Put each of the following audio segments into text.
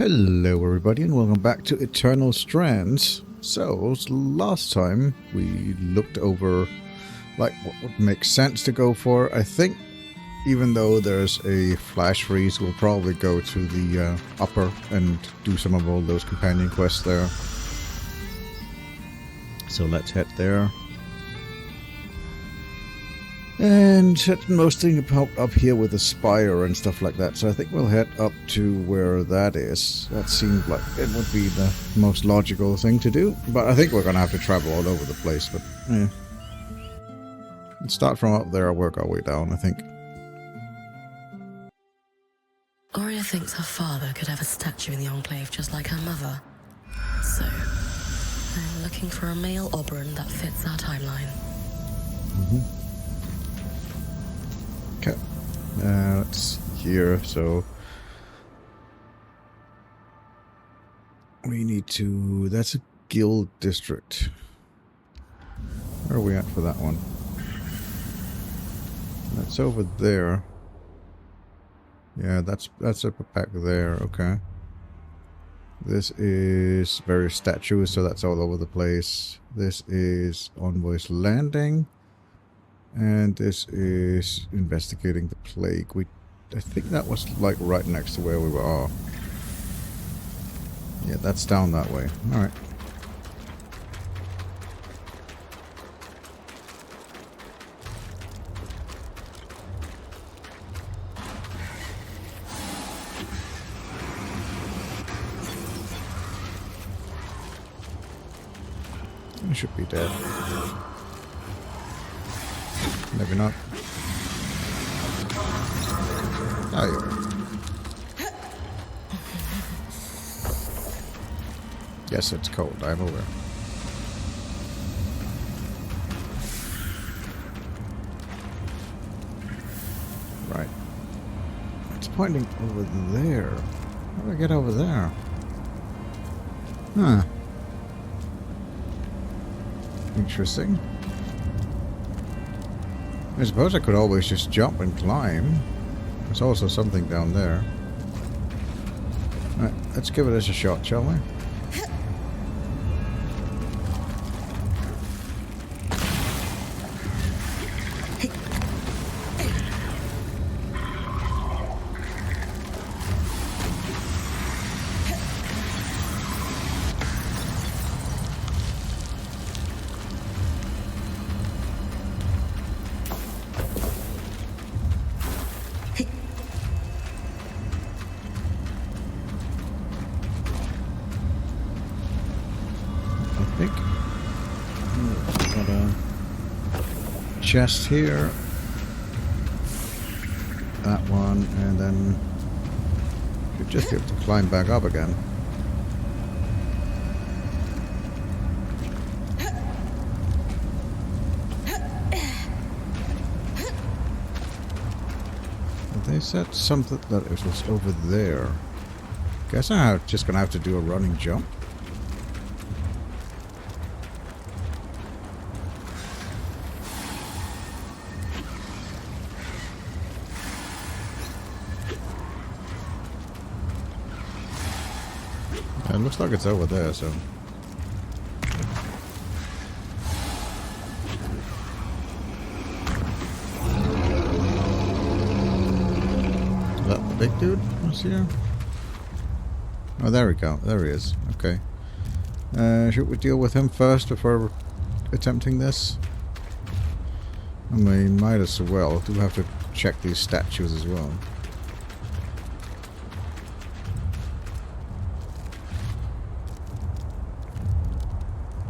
Hello everybody and welcome back to Eternal Strands. So, last time we looked over like what would make sense to go for. I think even though there's a flash freeze, we'll probably go to the upper and do some of all those companion quests there. So let's head there. And mostly up here with the spire and stuff like that. So I think we'll head up to where that is. That seemed like it would be the most logical thing to do. But I think we're going to have to travel all over the place. But let's start from up there and work our way down, I think. Aurea thinks her father could have a statue in the Enclave just like her mother. So, I'm looking for a male Oberon that fits our timeline. Okay, let's here, so we need to, that's a guild district. Where are we at for that one? That's over there. Yeah, that's up back there, okay. This is various statues, so that's all over the place. This is Envoy's Landing. And this is investigating the plague. I think that was like right next to where we were. Yeah, that's down that way. Alright. I should be dead. Maybe not. Oh, yeah. Yes, it's cold. I'm aware. Right. It's pointing over there. How do I get over there? Huh. Interesting. I suppose I could always just jump and climb. There's also something down there. Alright, let's give it a shot, shall we? Got a chest here. That one, and then you just have to climb back up again. They said something that it was over there. Guess I'm just gonna have to do a running jump. It looks like it's over there, so. Is that the big dude was here? Oh, there we go. There he is. Okay. Should we deal with him first before attempting this? I mean, might as well. Do have to check these statues as well.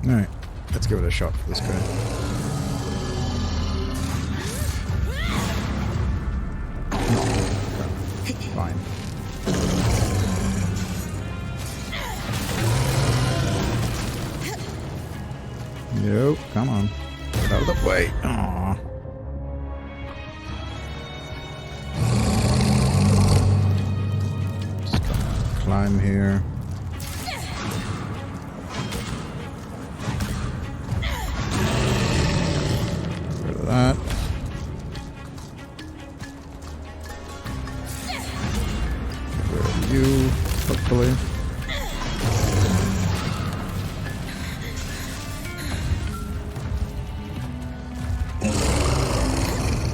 Alright, let's give it a shot for this guy. Fine. Nope, come on. Get out of the way. Aww. Just gonna climb here. That. Where are you? hopefully.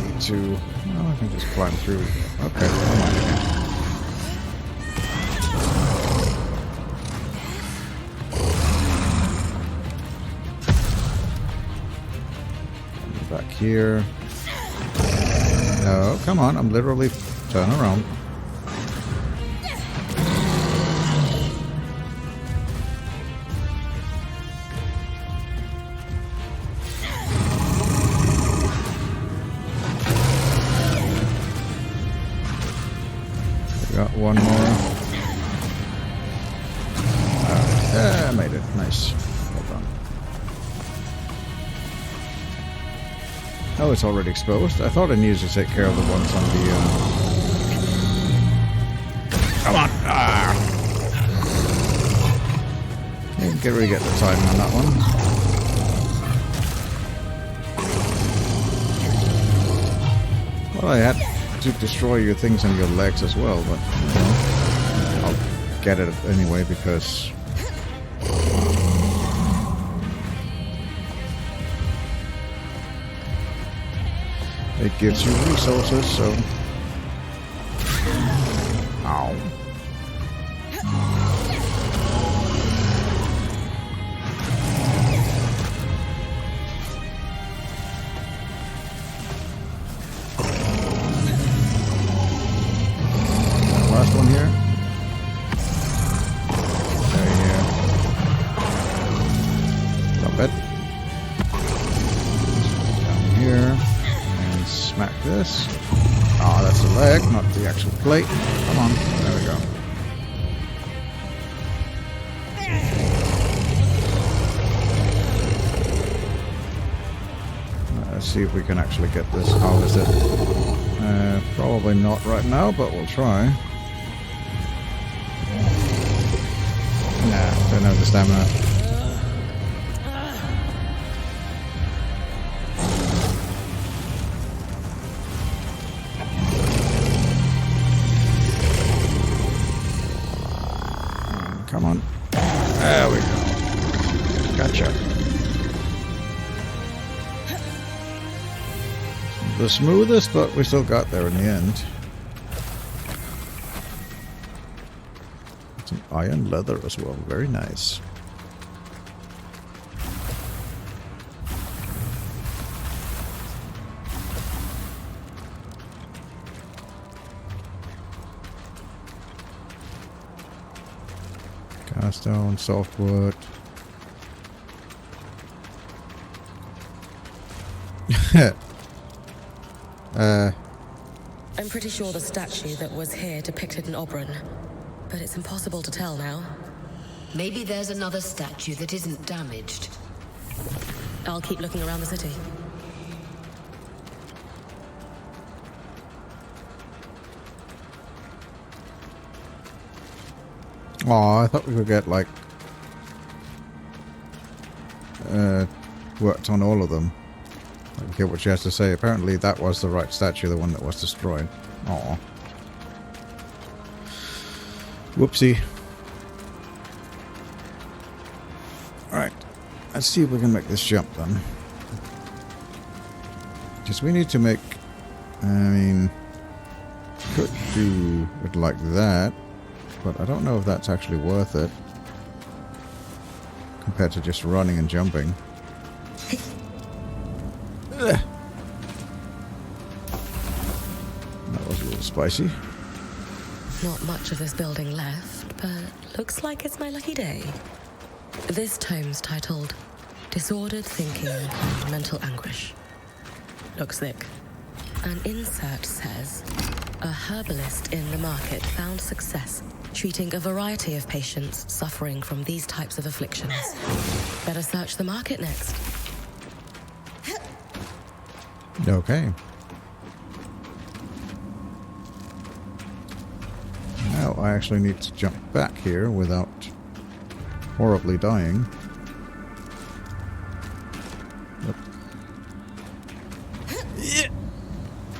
Need to... Oh, I can just climb through. Okay, come on again. Back here. No, come on, I'm literally... Turn around. Got one more. Yeah, I made it. Nice. Well done. Oh, it's already exposed? I thought I needed to take care of the ones on the... Come on! Ah! You can really get the timing on that one. Well, I had to destroy your things on your legs as well, but you know, I'll get it anyway because it gives you resources, so... Ow. Last one here. Right here. Drop it. Down here. And smack this. Oh, that's the leg, not the actual plate. Come on. There we go. Let's see if we can actually get this harvested. Probably not right now, but we'll try. Nah, don't have the stamina. Come on. There we go. Gotcha. The smoothest, but we still got there in the end. Some iron leather as well. Very nice. Cast stone, softwood. I'm pretty sure the statue that was here depicted an Oberon, but it's impossible to tell now. Maybe there's another statue that isn't damaged. I'll keep looking around the city. Oh, I thought we could get, like, worked on all of them. I don't hear what she has to say. Apparently that was the right statue, the one that was destroyed. Aw. Whoopsie. Alright. Let's see if we can make this jump then. Because we need to make... I mean... Could do it like that. But I don't know if that's actually worth it. Compared to just running and jumping. That was a little spicy. Not much of this building left, but looks like it's my lucky day. This tome's titled Disordered Thinking and Mental Anguish. Looks thick. An insert says, a herbalist in the market found success treating a variety of patients suffering from these types of afflictions. Better search the market next. Okay. Now I actually need to jump back here without horribly dying. Yep. Yeah.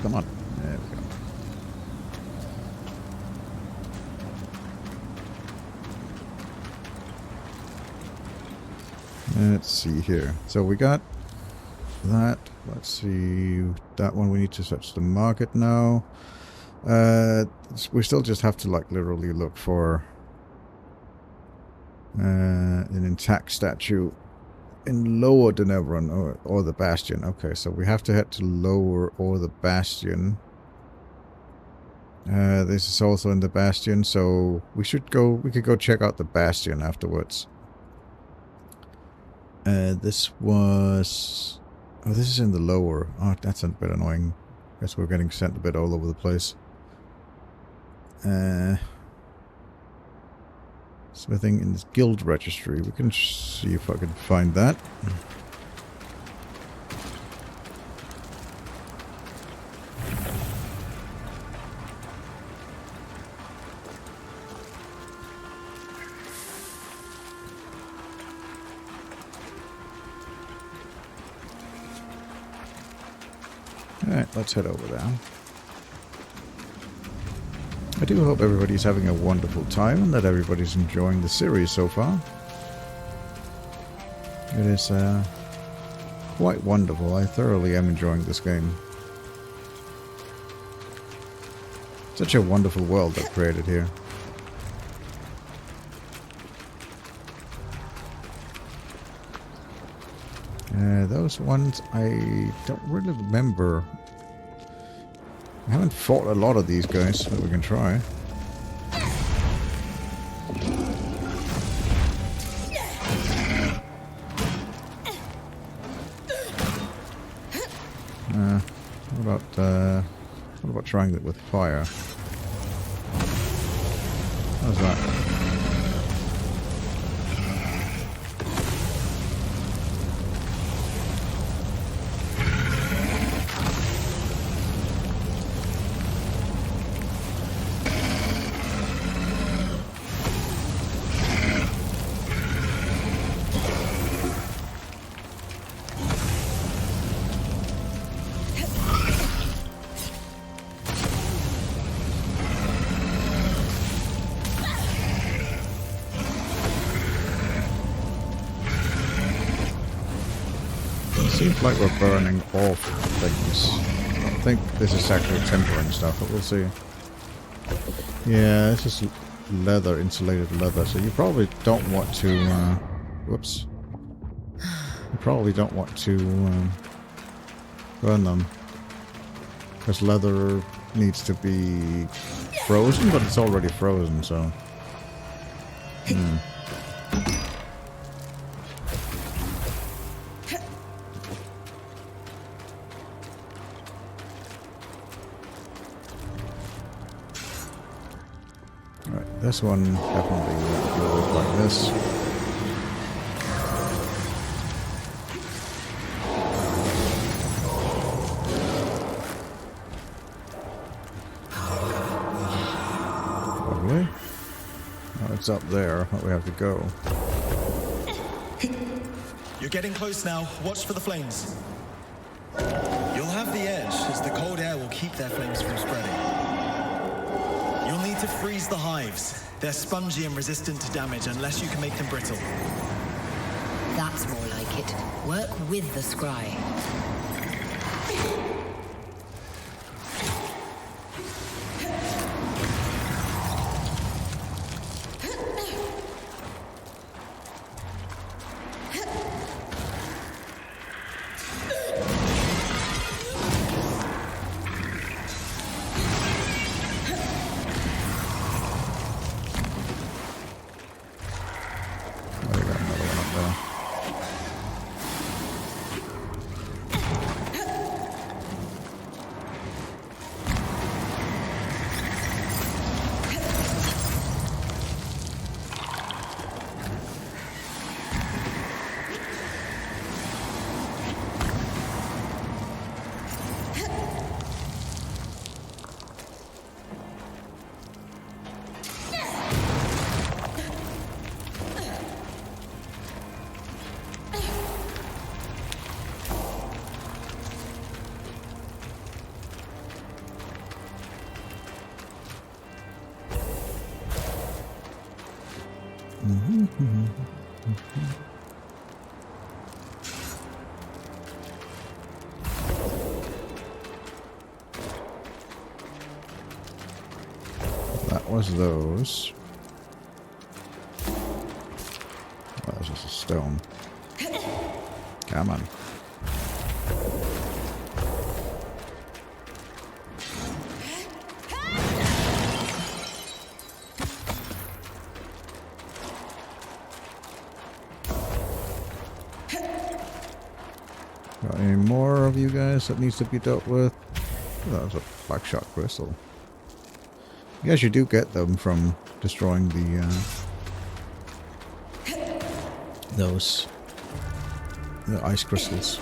Come on. There we go. Let's see here. So we got that. Let's see. That one we need to search the market now. We still just have to like literally look for an intact statue in Lower Denevron or the Bastion. Okay, so we have to head to Lower or the Bastion. This is also in the Bastion, so we could go check out the Bastion afterwards. This was... Oh, this is in the Lower. Oh, that's a bit annoying. Guess we're getting sent a bit all over the place. Smithing in this guild registry. We can see if I can find that. Alright, let's head over there. I do hope everybody's having a wonderful time and that everybody's enjoying the series so far. It is quite wonderful. I thoroughly am enjoying this game. Such a wonderful world they've created here. Those ones I don't really remember. I haven't fought a lot of these guys, but we can try. What about trying it with fire? How's that? Seems like we're burning off things. I think this is actually tempering stuff, but we'll see. Yeah, this is leather, insulated leather, so you probably don't want to, whoops. You probably don't want to burn them. Because leather needs to be frozen, but it's already frozen, so... This one definitely goes like this. Lovely. Oh, it's up there, but we have to go. You're getting close now. Watch for the flames. You'll have the edge, as the cold air will keep their flames from spreading. You'll need to freeze the hives. They're spongy and resistant to damage unless you can make them brittle. That's more like it. Work with the scry. that was those. Oh, that's just a stone. Come on. Got any more of you guys that needs to be dealt with? Oh, that was a black shot crystal. Yes, you do get them from destroying the ice crystals.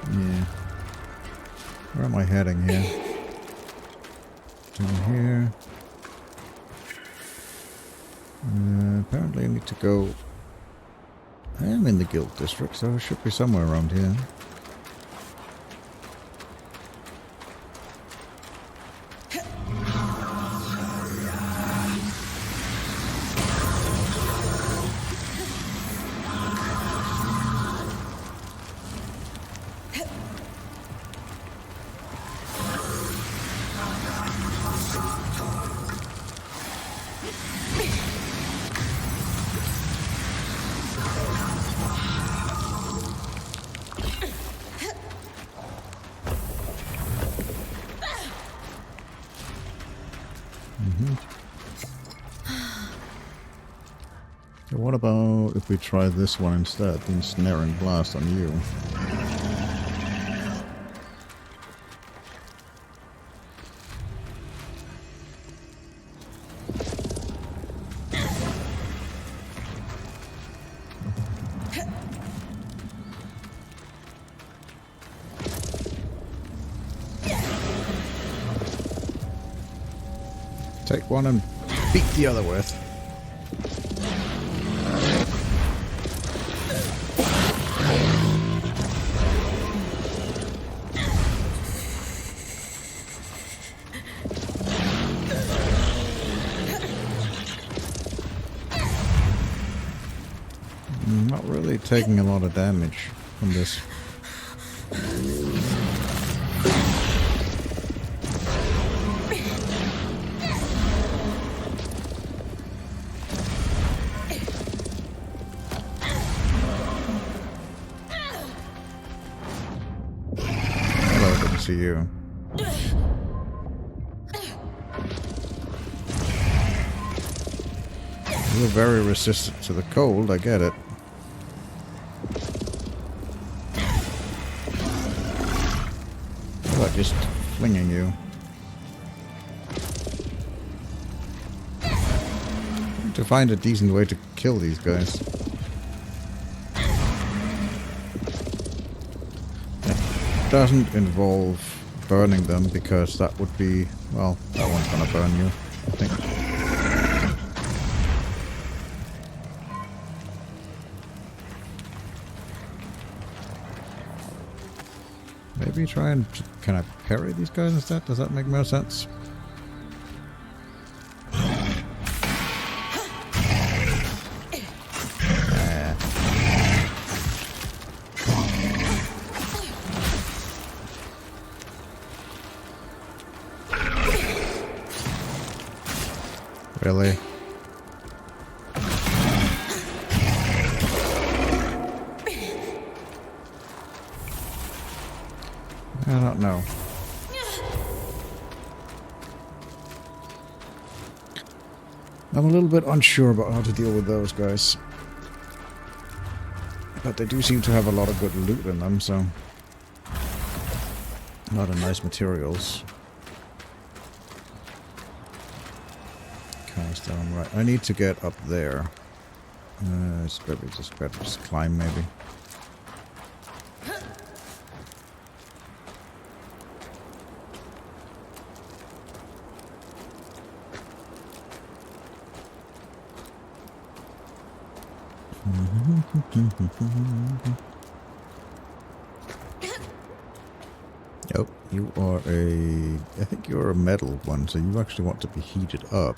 Yeah. Where am I heading here? Down here. Apparently I need to go... I am in the guild district, so I should be somewhere around here. So what about if we try this one instead, the ensnaring blast on you? Take one and beat the other with. Not really taking a lot of damage from this. Hello, good to see you. You're very resistant to the cold, I get it. How about just flinging you? To find a decent way to kill these guys. It doesn't involve burning them because that would be, well, that one's gonna burn you, I think. Maybe try and... Can I parry these guys instead? Does that make more sense? Really? I don't know. I'm a little bit unsure about how to deal with those guys. But they do seem to have a lot of good loot in them, so... a lot of nice materials. Cast down, right. I need to get up there. It's better just climb, maybe. Oh, you are I think you're a metal one, so you actually want to be heated up.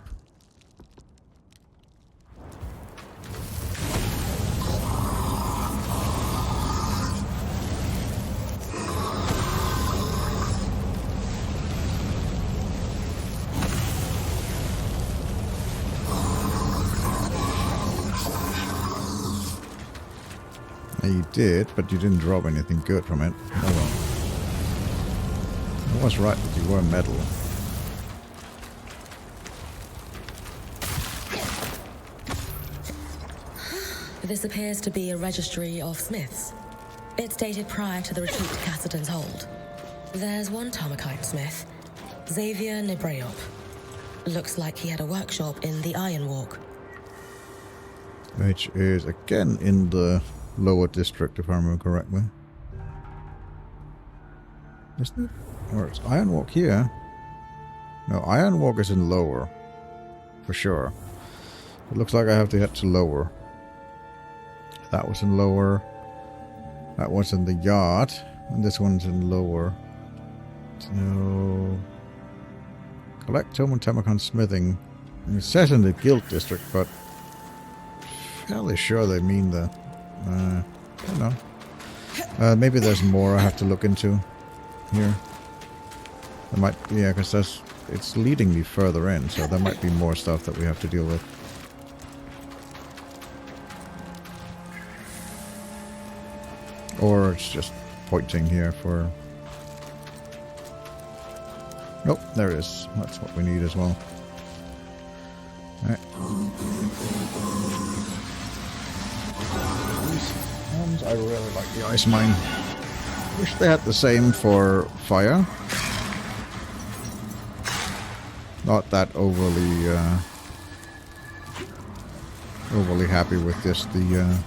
You did, but you didn't drop anything good from it. Oh well. I was right that you were metal. This appears to be a registry of smiths. It's dated prior to the retreat to Cassidon's hold. There's one Tarmakine smith, Xavier Nibreop. Looks like he had a workshop in the Iron Walk. Which is again in the lower district, if I remember correctly. Isn't it? Or it's Iron Walk here? No, Iron Walk is in lower. For sure. It looks like I have to head to lower. That was in lower. That was in the yard. And this one's in lower. So... Collect Tome and Tamakon Smithing. And it says in the Guild District, but... fairly sure they mean the... I don't know. Maybe there's more I have to look into here. There might... yeah, because it's leading me further in, so there might be more stuff that we have to deal with. Or it's just pointing here for... Nope, there it is. That's what we need as well. Alright. These ones, I really like the ice mine. Wish they had the same for fire. Not that overly happy with just the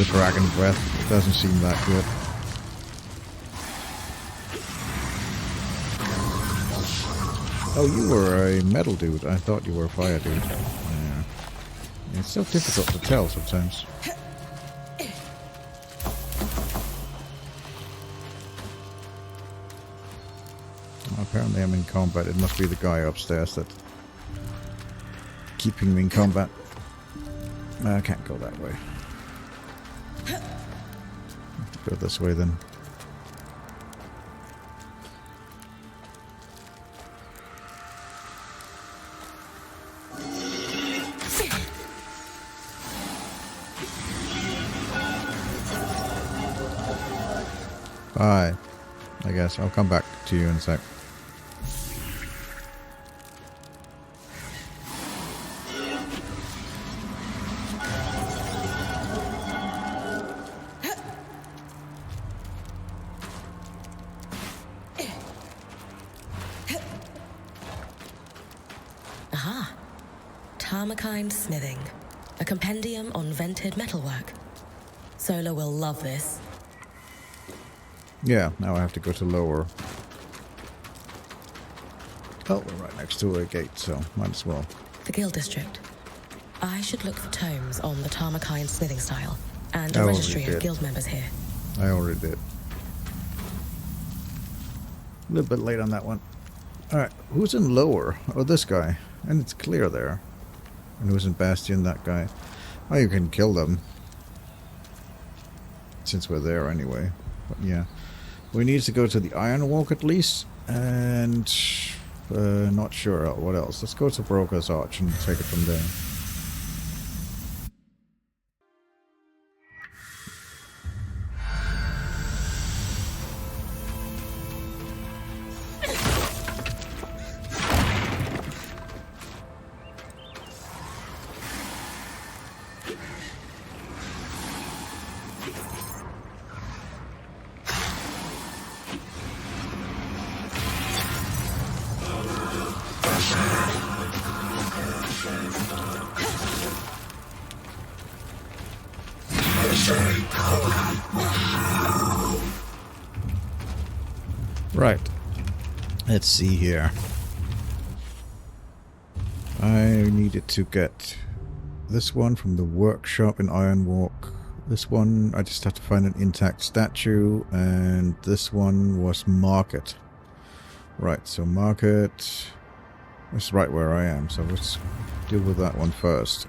dragon breath. It doesn't seem that good. Oh, you were a metal dude. I thought you were a fire dude. Yeah. It's so difficult to tell sometimes. Well, apparently I'm in combat. It must be the guy upstairs that keeping me in combat. I can't go that way. Go this way then. Bye. I guess I'll come back to you in a sec. Aha. Tarmakine Smithing. A compendium on vented metalwork. Sola will love this. Yeah, now I have to go to lower. Oh, we're right next to a gate, so might as well. The Guild District. I should look for tomes on the Tarmakine smithing style, and I a already registry did. of guild members here. I already did. A little bit late on that one. Alright, who's in lower? Oh, this guy. And it's clear there. And who's in Bastion? That guy. Oh, you can kill them. Since we're there anyway. But yeah. We need to go to the Iron Walk at least. And... not sure what else. Let's go to Broker's Arch and take it from there. Right. Let's see here. I needed to get this one from the workshop in Iron Walk. This one, I just have to find an intact statue. And this one was Market. Right, so Market is right where I am. So let's deal with that one first.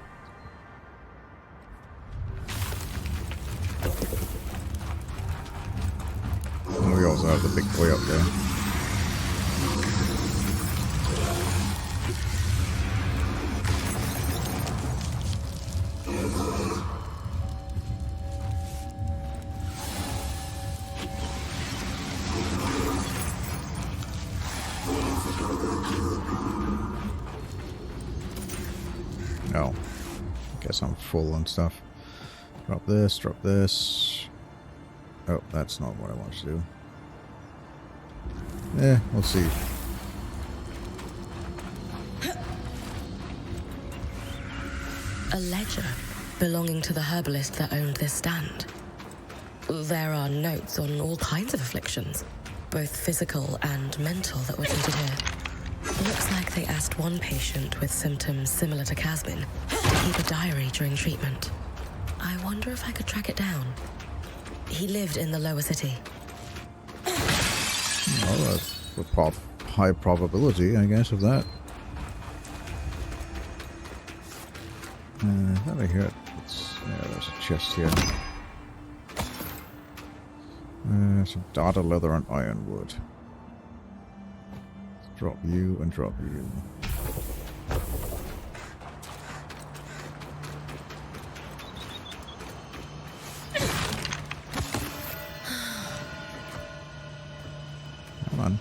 And we also have the big boy up there. No. Guess I'm full and stuff. Drop this, drop this. Oh, that's not what I want to do. We'll see. A ledger belonging to the herbalist that owned this stand. There are notes on all kinds of afflictions, both physical and mental, that were treated here. Looks like they asked one patient with symptoms similar to Casbin to keep a diary during treatment. I wonder if I could track it down. He lived in the lower city. Well, that's a high probability, I guess, of that. Over here. Yeah, there's a chest here. Some data leather and ironwood. Drop you and drop you. Come on.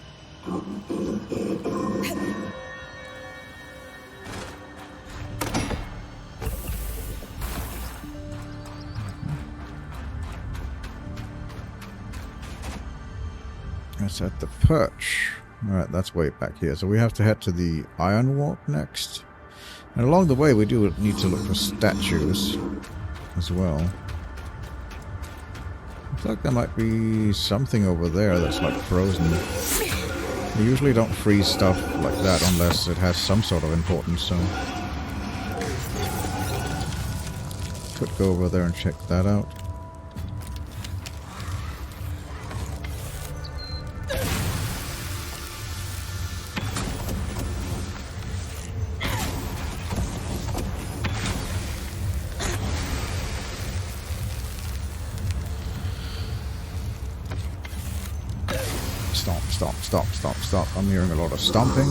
That's at the perch. Alright, that's way back here. So we have to head to the Iron Walk next. And along the way we do need to look for statues as well. Looks like there might be something over there that's like frozen. We usually don't freeze stuff like that unless it has some sort of importance, so... Could go over there and check that out. Stop. I'm hearing a lot of stomping.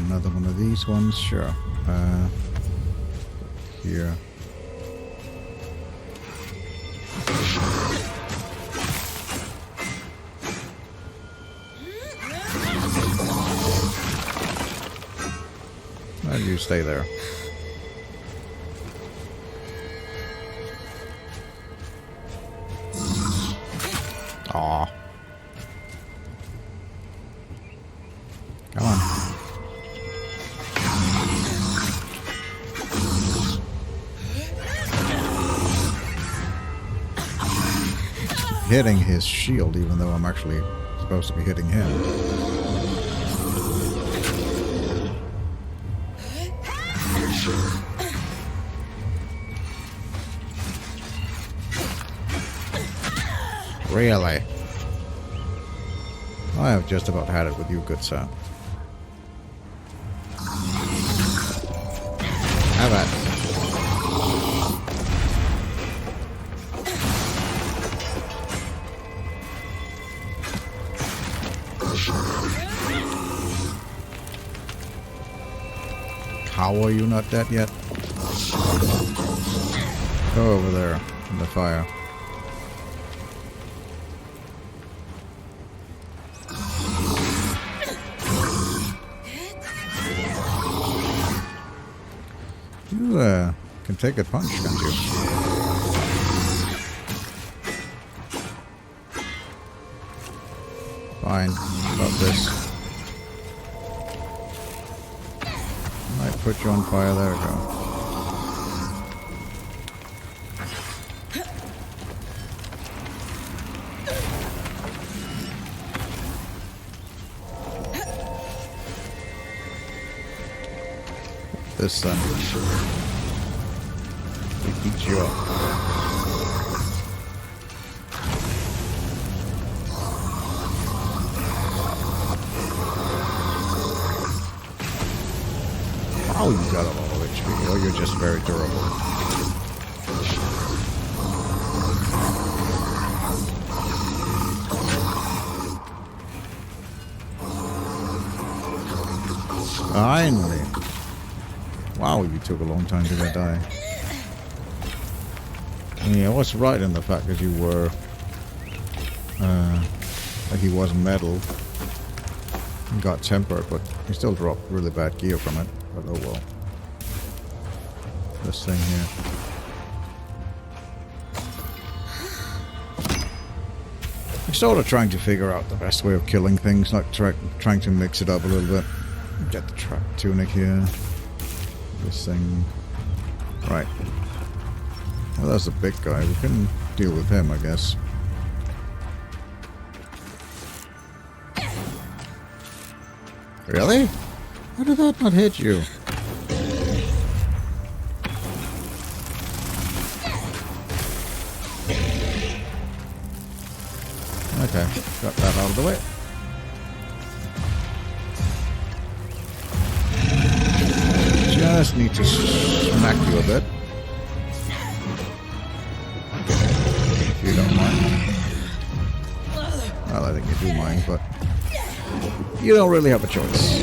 Another one of these ones, sure. Here. Why do you stay there? Aw. Come on. Hitting his shield, even though I'm actually supposed to be hitting him. Really? I have just about had it with you, good sir. Have it. How are you not dead yet? Go over there in the fire. You can take a punch, can't you? Fine. About this. Might put you on fire. There we go. This then. We beat you up. Oh, you got a lot of HP. Oh, you're just very durable. Finally. Wow, you took a long time to die. I mean, I was right in the fact that you were he was metal. And got tempered, but he still dropped really bad gear from it. But oh well. This thing here. I'm sort of trying to figure out the best way of killing things, like trying to mix it up a little bit. Get the trap tunic here. This thing. Right. Well, that's a big guy. We can deal with him, I guess. Really? How did that not hit you? Okay, got that out of the way. Just need to smack you a bit. If you don't mind. Well, I think you do mind, but you don't really have a choice.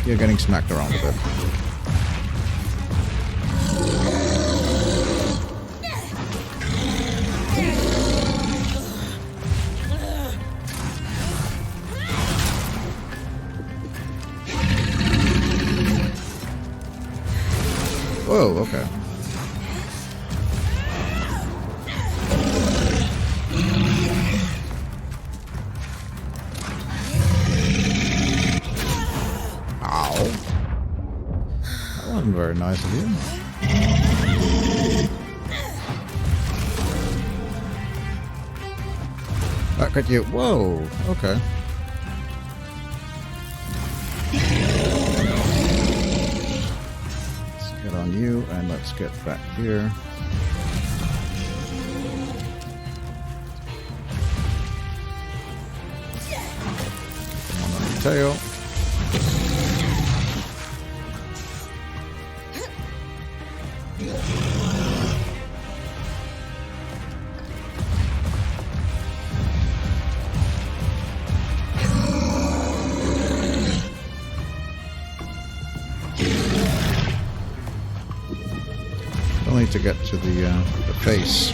You're getting smacked around a bit. Whoa, okay. Ow. That wasn't very nice of you. Back at you. Whoa, okay. You, and let's get back here. One on the tail. Need to get to the face.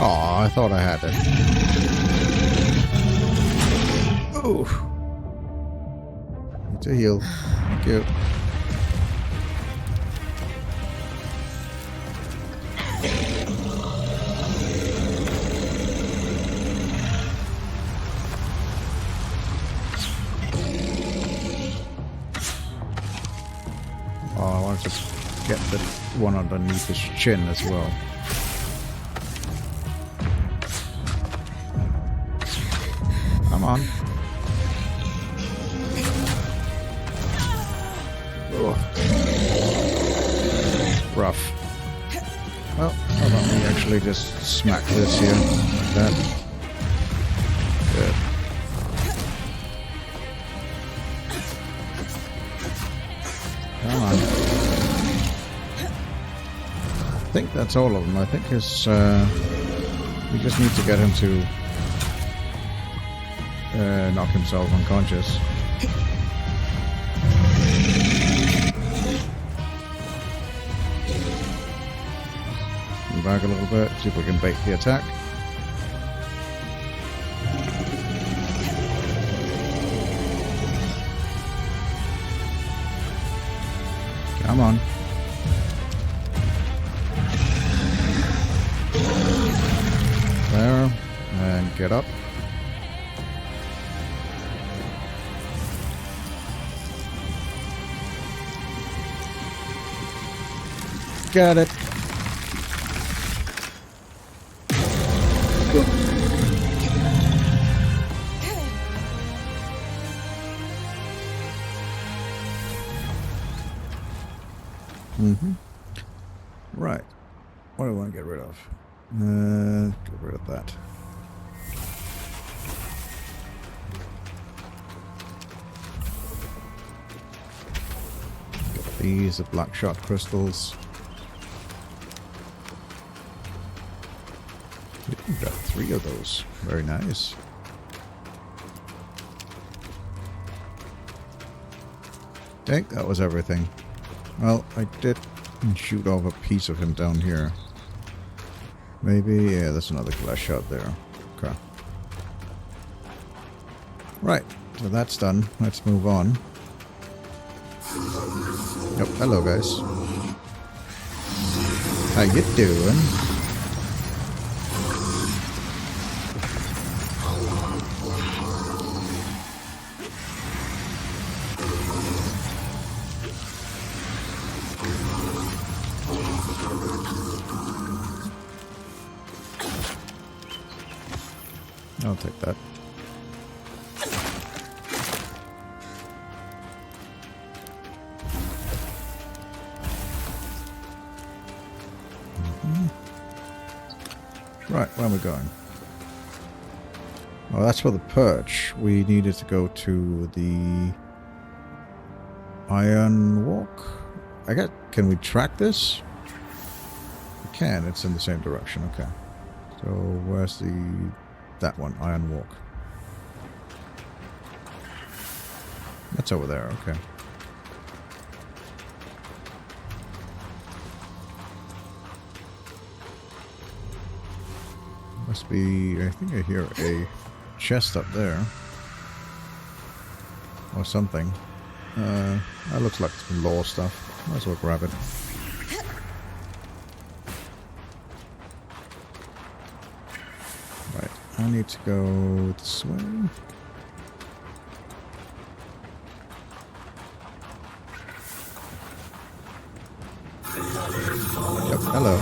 Oh, I thought I had it. Ooh. Need to heal. Thank you. Get the one underneath his chin as well. Come on. Ugh. Rough. Well, how about we actually just smack this here like that? Good. Come on. I think that's all of them. I think his, we just need to get him to knock himself unconscious. Back a little bit, see if we can bait the attack. Come on. There, and get up. Got it. Right. What do I want to get rid of? Get rid of that. Got these, the black shot crystals. We've got 3 of those. Very nice. think that was everything. Well, I did shoot off a piece of him down here. Maybe, yeah, there's another glass shot there. Okay. Right, so that's done. Let's move on. Yep, hello guys. How you doing? I'll take that. Right, where am I going? Oh, that's for the perch. We needed to go to the Iron Walk. I got. Can we track this? We can. It's in the same direction. Okay. So where's that one? Iron Walk. That's over there. Okay. Must be, I think I hear a chest up there. Or something. That looks like some lore stuff. Might as well grab it. Right, I need to go this way. Yep, hello.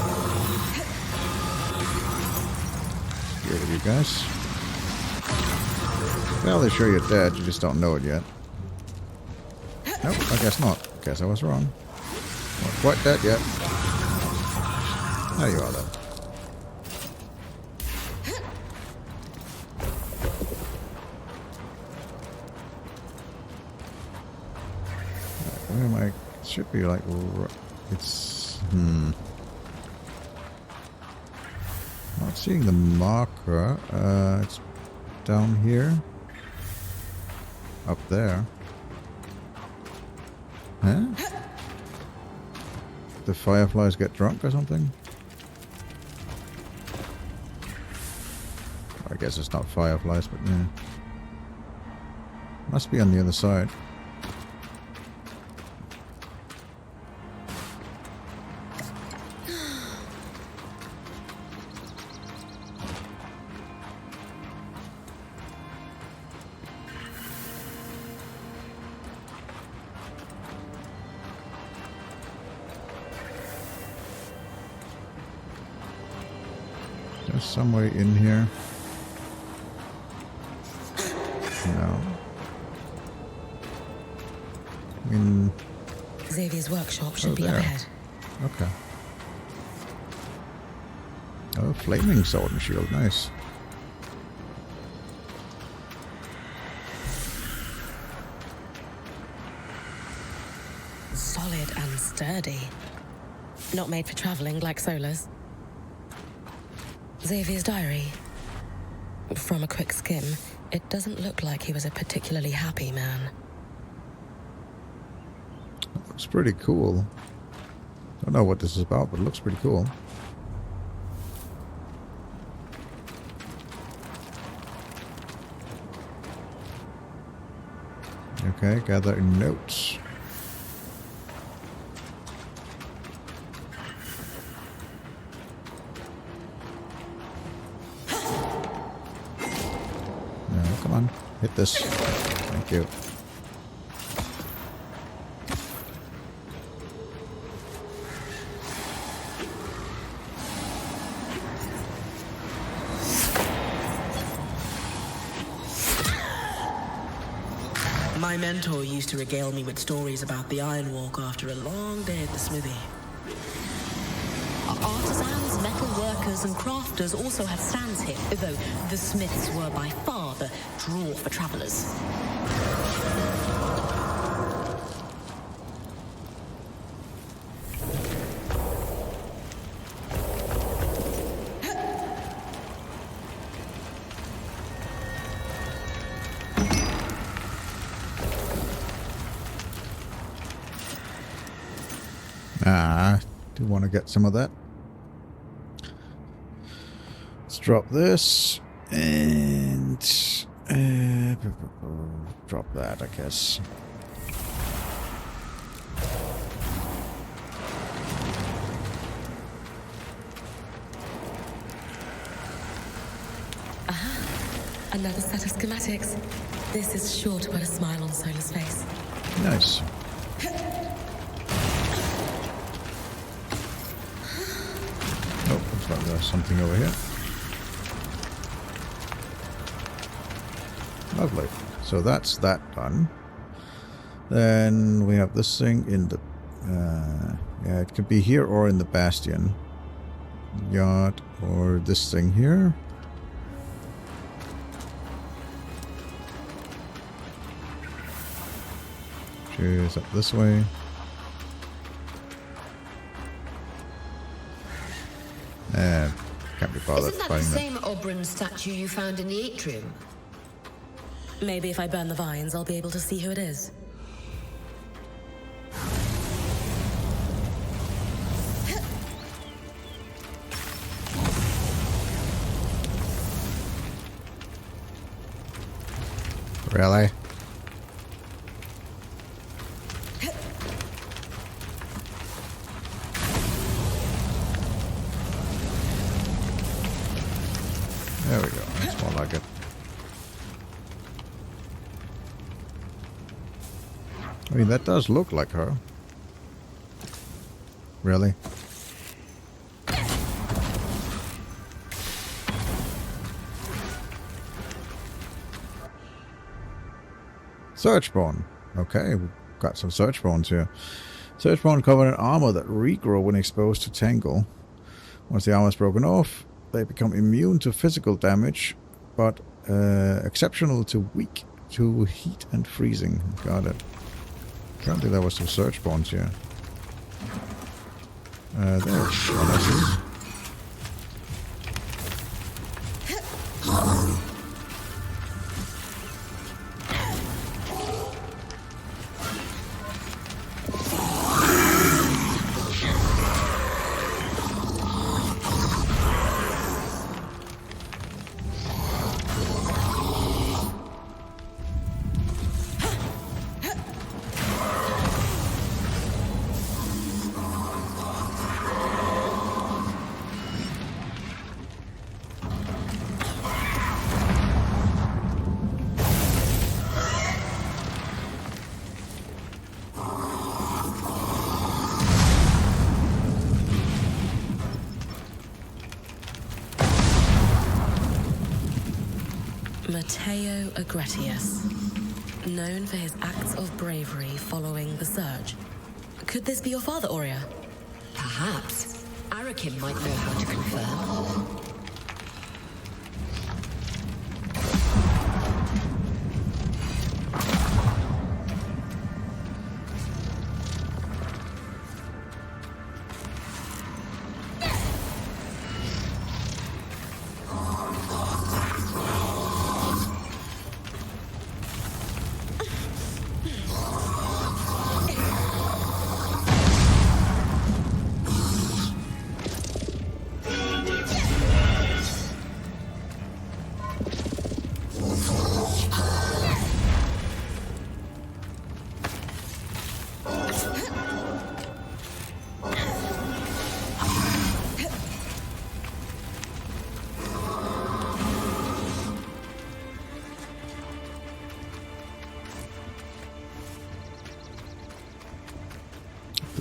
Here with you guys. Fairly sure you're dead, you just don't know it yet. Nope, I guess not. Guess I was wrong. Not quite dead yet. There you are, though. Where am I? It should be like... It's... Not seeing the marker. It's down here. Up there. Huh? The fireflies get drunk or something? I guess it's not fireflies, but yeah. Must be on the other side. Somewhere in here. No. Xavier's workshop should be up ahead. Okay. Oh, flaming sword and shield. Nice. Solid and sturdy. Not made for traveling like Solar's. Xavier's diary. From a quick skim, it doesn't look like he was a particularly happy man. Looks pretty cool. Don't know what this is about, but it looks pretty cool. Okay, gather notes. Come on, hit this. Thank you. My mentor used to regale me with stories about the Iron Walk after a long day at the smithy. Artisans, metal workers, and crafters also had stands here, though the smiths were by far the draw for travelers. Do want to get some of that. Let's drop this and drop that, I guess. Another set of schematics. This is sure to put a smile on Solar's face. Nice. Oh, looks like there's something over here. Lovely. So that's that done. Then we have this thing in the... yeah, it could be here or in the Bastion. Yacht or this thing here. Cheers up this way. Can't be bothered Isn't that the finding that. same Oberyn statue you found in the atrium? Maybe if I burn the vines, I'll be able to see who it is. Really? There we go. That's more like it. I mean, that does look like her. Really? Searchbone. Okay, we've got some Searchbones here. Searchbone cover in armor that regrow when exposed to Tangle. Once the armor is broken off, they become immune to physical damage, but exceptional to weak to heat and freezing. Got it. Apparently there was some Searchbones here. There's one, I see. Matteo Agretius, known for his acts of bravery following the Surge. Could this be your father, Aurea? Perhaps. Arakin might know how to confirm.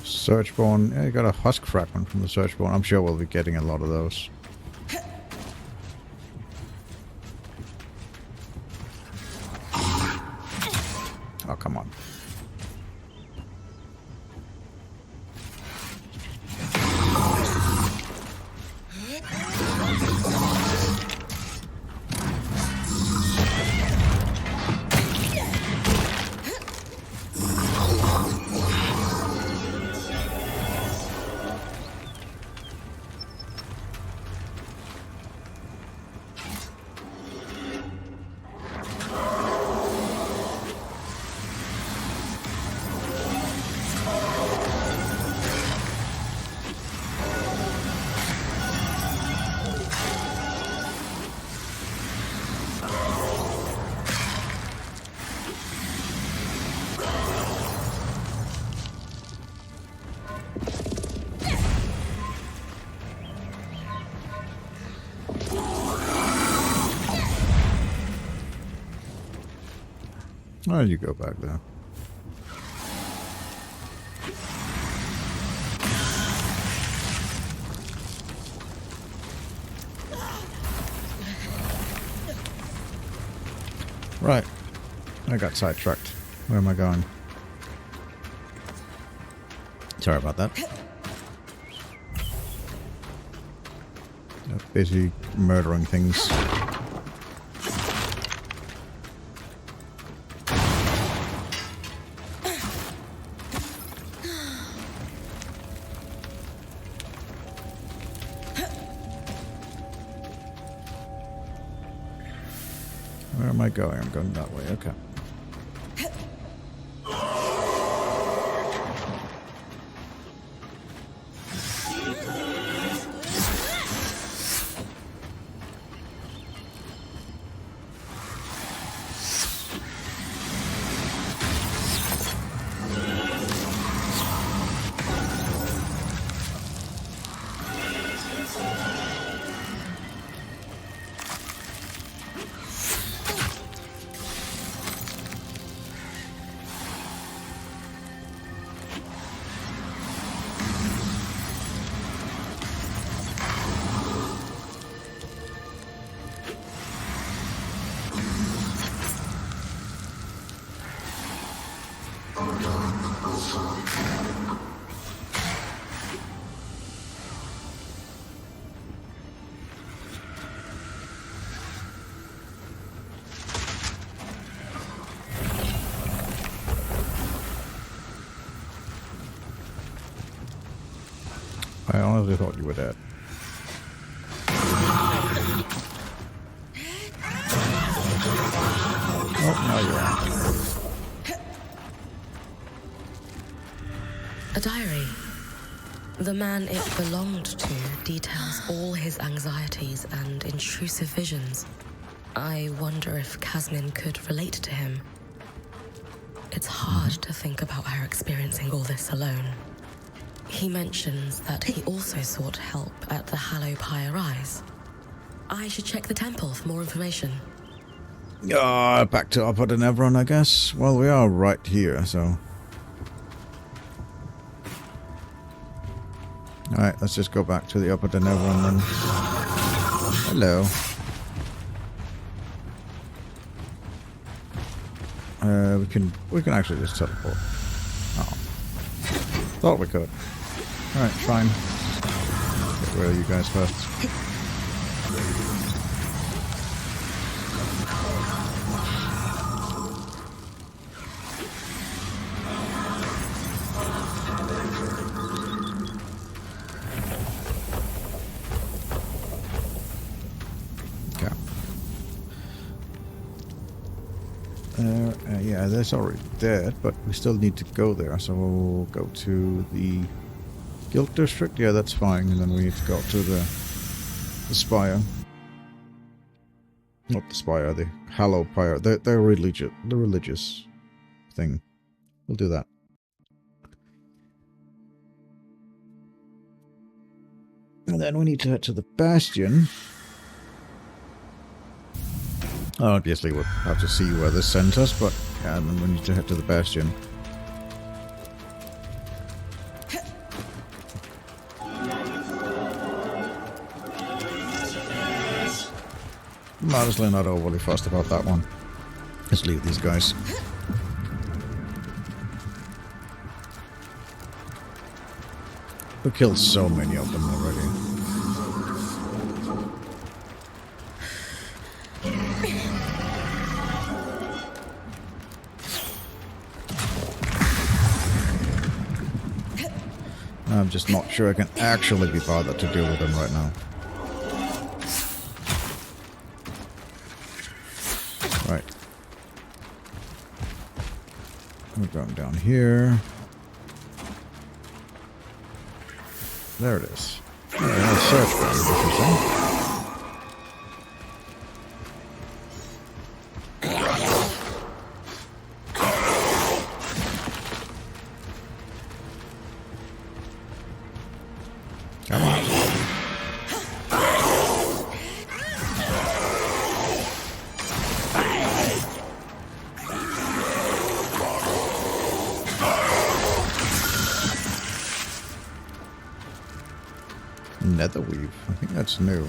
Searchbone. Yeah, you got a husk fragment from the Searchbone. I'm sure we'll be getting a lot of those. Oh, come on. Oh, you go back there. Right. I got sidetracked. Where am I going? Sorry about that. Busy murdering things. Where am I going? I'm going that way. Okay. I honestly thought you were dead. Oh, now you are. A diary. The man it belonged to details all his anxieties and intrusive visions. I wonder if Kasmin could relate to him. It's hard to think about her experiencing all this alone. He mentions that he also sought help at the Hallow Pyre Rise. I should check the temple for more information. Back to Upper than Everon, I guess. Well, we are right here, so... Alright, let's just go back to the Upper than Everon then. Hello. We can actually just teleport. Oh. Thought we could. Alright, fine. Get rid of you guys first. Yeah, that's already dead, but we still need to go there, so we'll go to the Guild District. Yeah, that's fine, and then we need to go to the Spire. Not the Spire, the Hallow Pyre. They're religious, the religious thing. We'll do that. And then we need to head to the Bastion. Obviously, we'll have to see where this sends us, but yeah, and then we need to head to the Bastion. I'm honestly not overly fussed about that one. Let's leave these guys. We killed so many of them already. I'm just not sure I can actually be bothered to deal with them right now. Right. We're going down here. There it is. Yeah, search for it, interesting. Come on. Netherweave. I think that's new.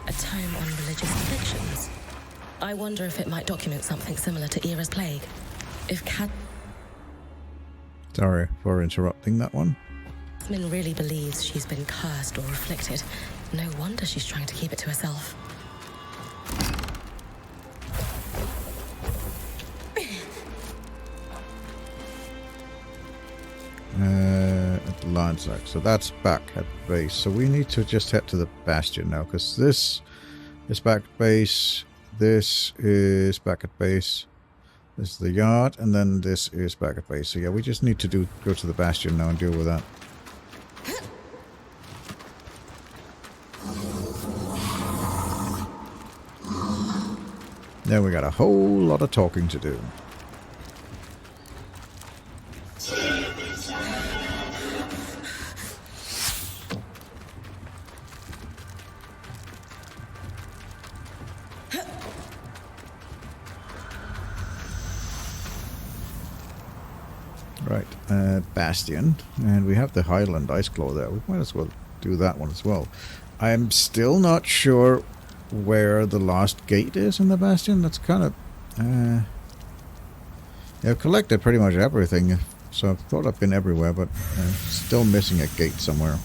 A tome on religious afflictions. I wonder if it might document something similar to Era's plague. If Sorry for interrupting that one. Jasmine really believes she's been cursed or afflicted, no wonder she's trying to keep it to herself. Lanzac. So that's back at base. So we need to just head to the Bastion now, because this is back at base. This is back at base. This is the yard, and then this is back at base. So yeah, we just need to go to the Bastion now and deal with that. Then we got a whole lot of talking to do. Right, Bastion, and we have the Highland Ice Claw there. We might as well do that one as well. I'm still not sure where the last gate is in the Bastion. That's kind of... yeah, I've collected pretty much everything, so I thought I've been everywhere, but still missing a gate somewhere.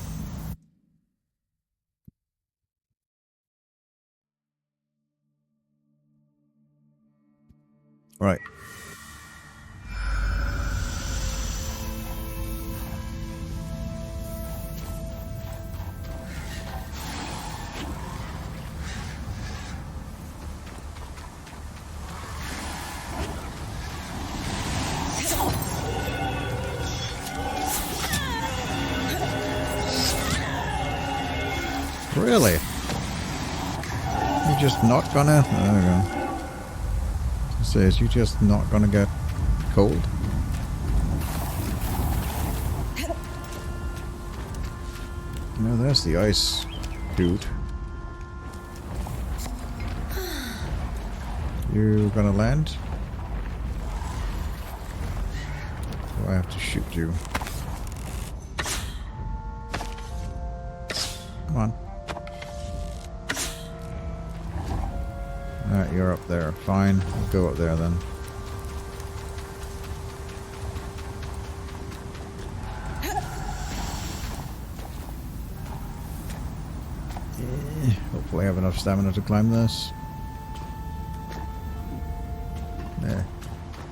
Right. Really? You're just not gonna... I don't know. It says you're just not gonna get cold? No, there's the ice dude. You gonna land? Do I have to shoot you? Come on. Alright, you're up there. Fine. I'll go up there then. Hopefully I have enough stamina to climb this. There.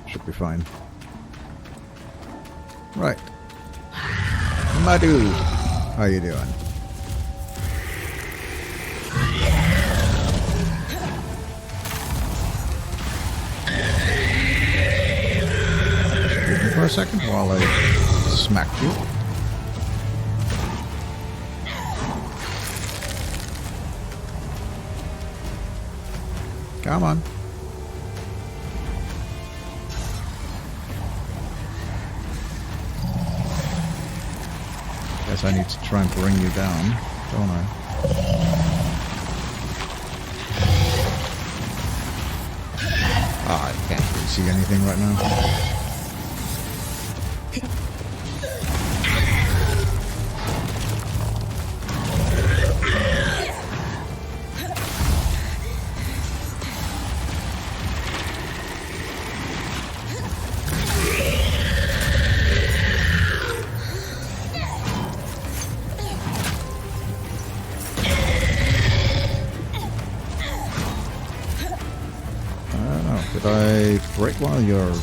Should be fine. Right. My dude. How you doing? For a second while I smack you. Come on. Guess I need to try and bring you down, don't I? Ah, I can't really see anything right now. Did I break while you're...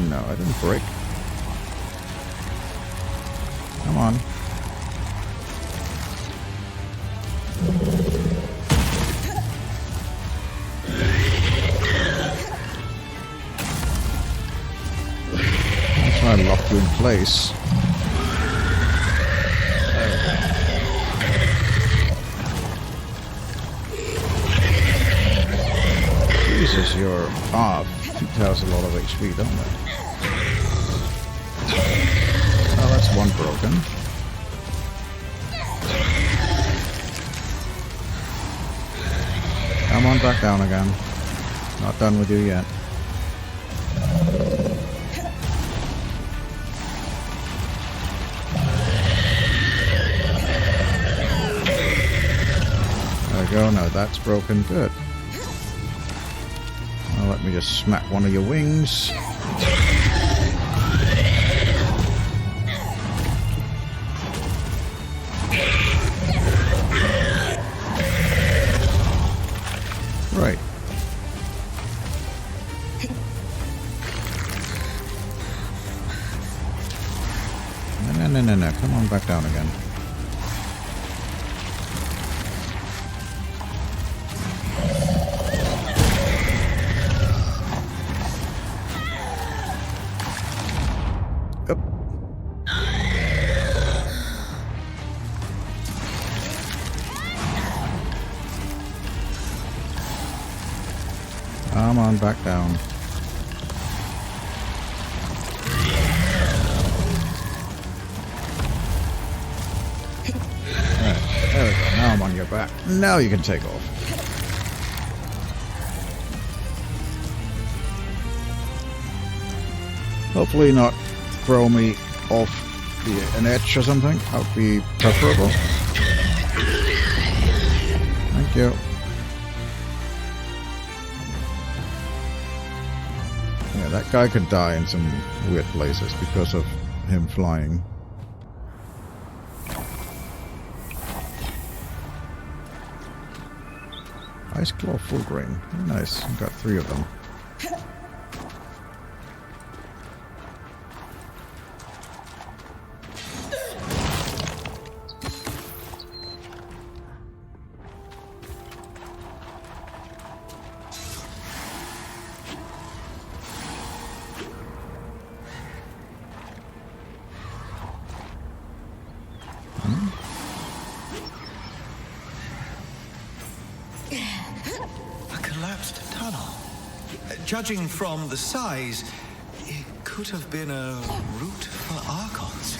No, I didn't break. Come on. I'll try and lock you in place. Jesus, your feet has a lot of HP, don't they? Oh, that's one broken. Come on back down again. Not done with you yet. There we go. Now that's broken. Good. Now let me just smack one of your wings. Right. No. Come on back down again. Up. Come on back down. There we go. Now I'm on your back. Now you can take off. Hopefully not throw me off an edge or something. That would be preferable. Thank you. Yeah, that guy could die in some weird places because of him flying. Ice Claw full grain. Very nice. I've got 3 of them. Judging from the size, it could have been a route for archons.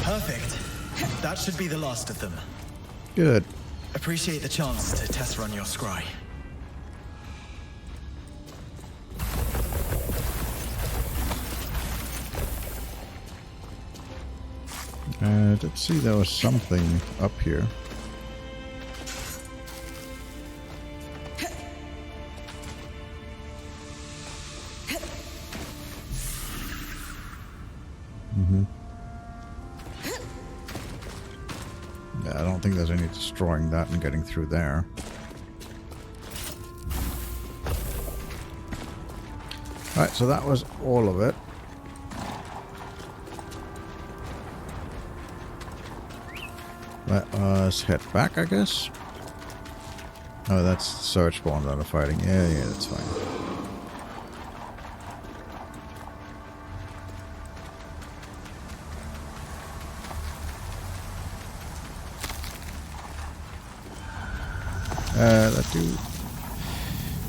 Perfect. That should be the last of them. Good. Appreciate the chance to test run your scry. Let's see, there was something up here. Yeah, I don't think there's any destroying that and getting through there. Alright, so that was all of it. Let us head back, I guess. Oh, that's search spawn that are fighting. Yeah, that's fine.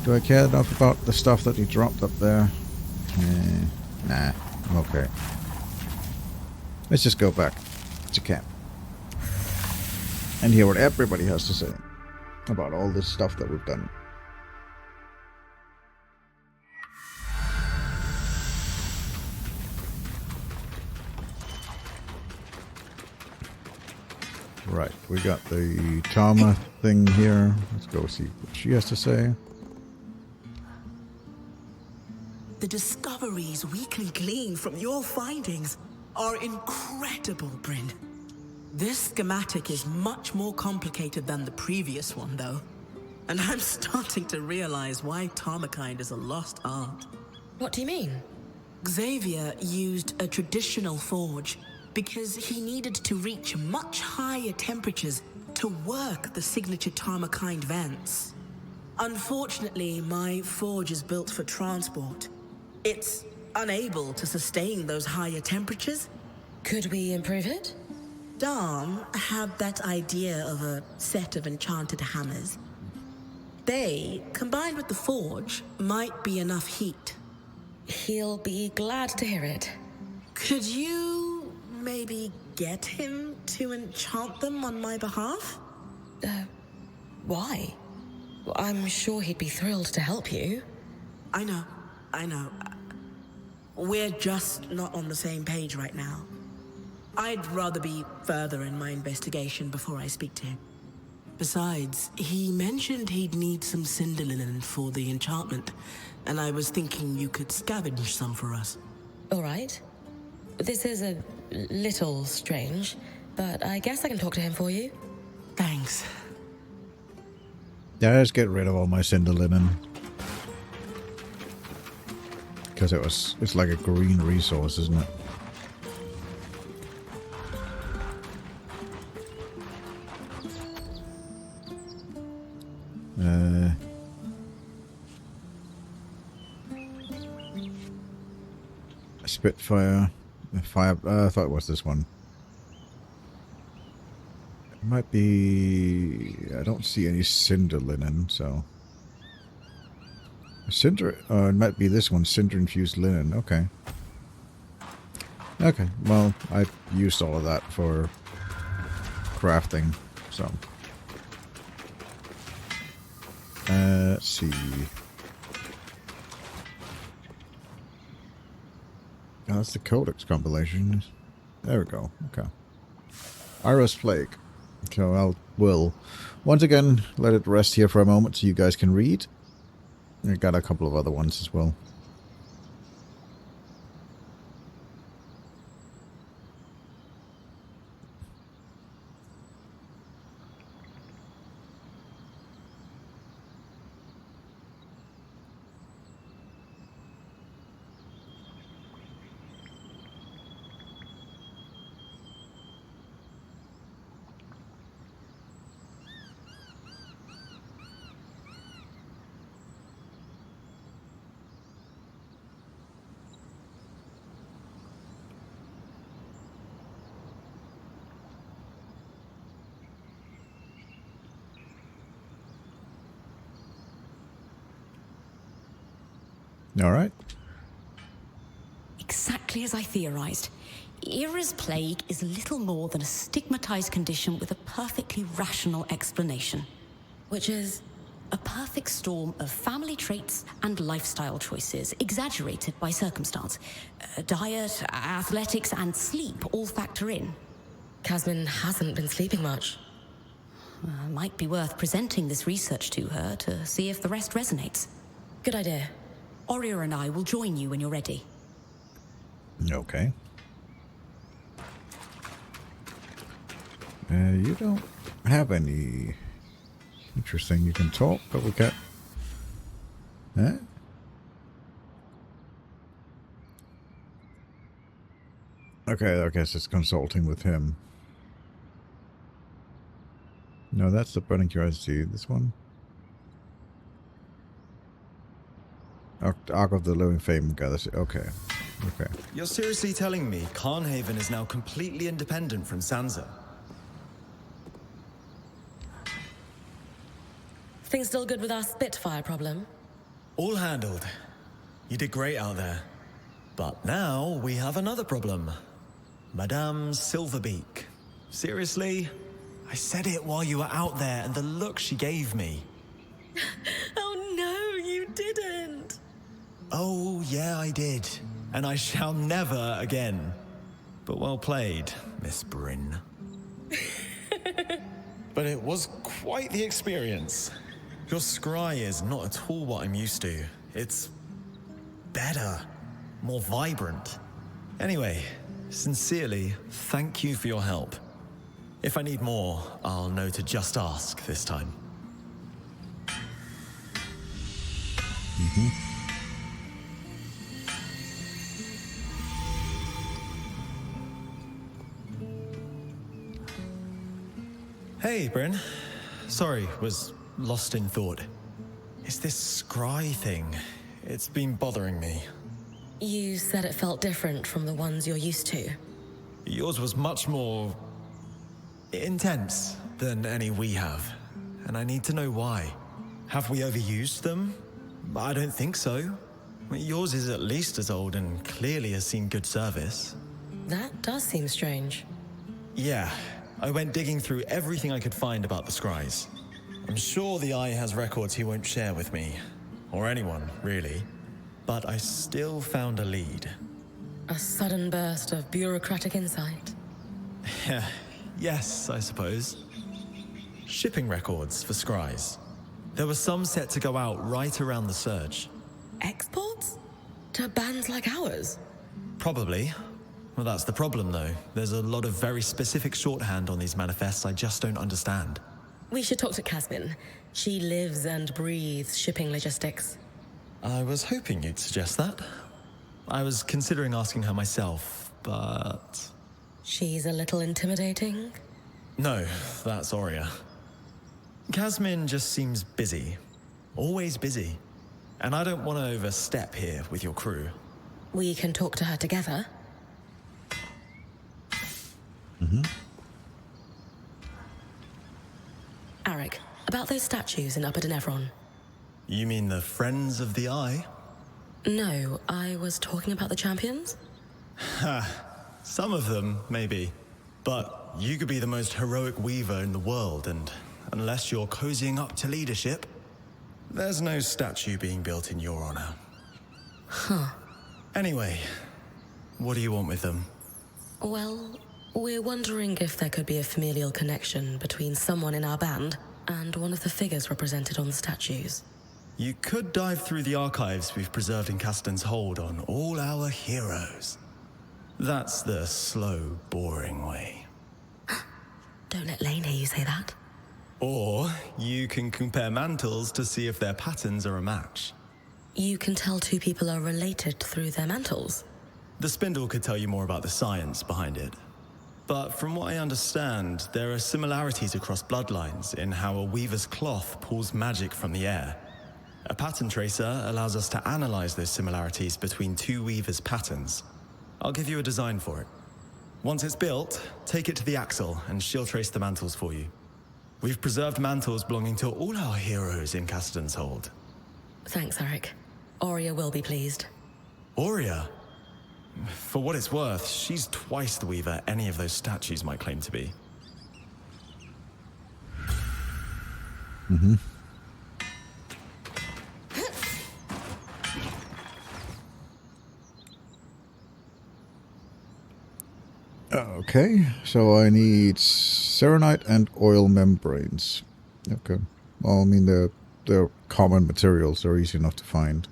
Do I care enough about the stuff that he dropped up there? Nah, I'm okay. Let's just go back to camp and hear what everybody has to say about all this stuff that we've done. Right, we got the Tama thing here. Let's go see what she has to say. The discoveries we can glean from your findings are incredible, Brynn. This schematic is much more complicated than the previous one, though. And I'm starting to realize why Tarmakind is a lost art. What do you mean? Xavier used a traditional forge because he needed to reach much higher temperatures to work the signature Tarmakind vents. Unfortunately, my forge is built for transport. It's unable to sustain those higher temperatures. Could we improve it? Dom had that idea of a set of enchanted hammers. They, combined with the forge, might be enough heat. He'll be glad to hear it. Could you maybe get him to enchant them on my behalf? Why? I'm sure he'd be thrilled to help you. I know. We're just not on the same page right now. I'd rather be further in my investigation before I speak to him. Besides, he mentioned he'd need some cinder linen for the enchantment, and I was thinking you could scavenge some for us. All right. This is a little strange, but I guess I can talk to him for you. Thanks. Yeah, let's get rid of all my cinder linen. Because it's like a green resource, isn't it? Spitfire. Fire. I thought it was this one. It might be. I don't see any cinder linen, so. Cinder. It might be this one. Cinder infused linen. Okay. Okay. Well, I used all of that for crafting, so. Let's see. Oh, that's the Codex compilation. There we go. Okay. Iris Plague. So will once again let it rest here for a moment so you guys can read. I got a couple of other ones as well. All right. Exactly as I theorized. Era's plague is little more than a stigmatized condition with a perfectly rational explanation. Which is? A perfect storm of family traits and lifestyle choices, exaggerated by circumstance. Diet, athletics, and sleep all factor in. Casmin hasn't been sleeping much. Might be worth presenting this research to her to see if the rest resonates. Good idea. Oria and I will join you when you're ready. Okay. You don't have any interesting. You can talk, but we can't. Huh? Okay, I guess it's consulting with him. No, that's the burning curiosity. This one. Arc of the Living Fame gathers. Okay. Okay. You're seriously telling me Carnhaven is now completely independent from Sansa? Things still good with our Spitfire problem? All handled. You did great out there. But now we have another problem. Madame Silverbeak. Seriously? I said it while you were out there, and the look she gave me. Oh no, you didn't! Oh, yeah, I did. And I shall never again. But well played, Miss Brynn. But it was quite the experience. Your scry is not at all what I'm used to. It's better, more vibrant. Anyway, sincerely, thank you for your help. If I need more, I'll know to just ask this time. Hey, Brynn. Sorry, was lost in thought. It's this scry thing. It's been bothering me. You said it felt different from the ones you're used to. Yours was much more intense than any we have, and I need to know why. Have we overused them? I don't think so. Yours is at least as old and clearly has seen good service. That does seem strange. Yeah, I went digging through everything I could find about the scries. I'm sure the Eye has records he won't share with me, or anyone, really. But I still found a lead. A sudden burst of bureaucratic insight. Yes, I suppose. Shipping records for scries. There were some set to go out right around the surge. Exports? To bands like ours? Probably. Well, that's the problem, though. There's a lot of very specific shorthand on these manifests I just don't understand. We should talk to Casmin. She lives and breathes shipping logistics. I was hoping you'd suggest that. I was considering asking her myself, but... She's a little intimidating? No, that's Aurea. Casmin just seems busy. Always busy. And I don't want to overstep here with your crew. We can talk to her together. Arik, about those statues in Upper Denevron. You mean the Friends of the Eye? No, I was talking about the champions. Some of them, maybe. But you could be the most heroic weaver in the world, and unless you're cozying up to leadership, there's no statue being built in your honor. Huh. Anyway, what do you want with them? Well, we're wondering if there could be a familial connection between someone in our band and one of the figures represented on the statues. You could dive through the archives we've preserved in Caston's hold on all our heroes. That's the slow, boring way. Don't let Lane hear you say that. Or you can compare mantles to see if their patterns are a match. You can tell two people are related through their mantles. The spindle could tell you more about the science behind it. But from what I understand, there are similarities across bloodlines in how a weaver's cloth pulls magic from the air. A pattern tracer allows us to analyze those similarities between two weavers' patterns. I'll give you a design for it. Once it's built, take it to the Axle and she'll trace the mantles for you. We've preserved mantles belonging to all our heroes in Caston's hold. Thanks, Arik. Aurea will be pleased. Aurea? For what it's worth, she's twice the weaver any of those statues might claim to be. Okay, so I need serenite and oil membranes. Okay. Well, I mean, they're common materials. They're easy enough to find.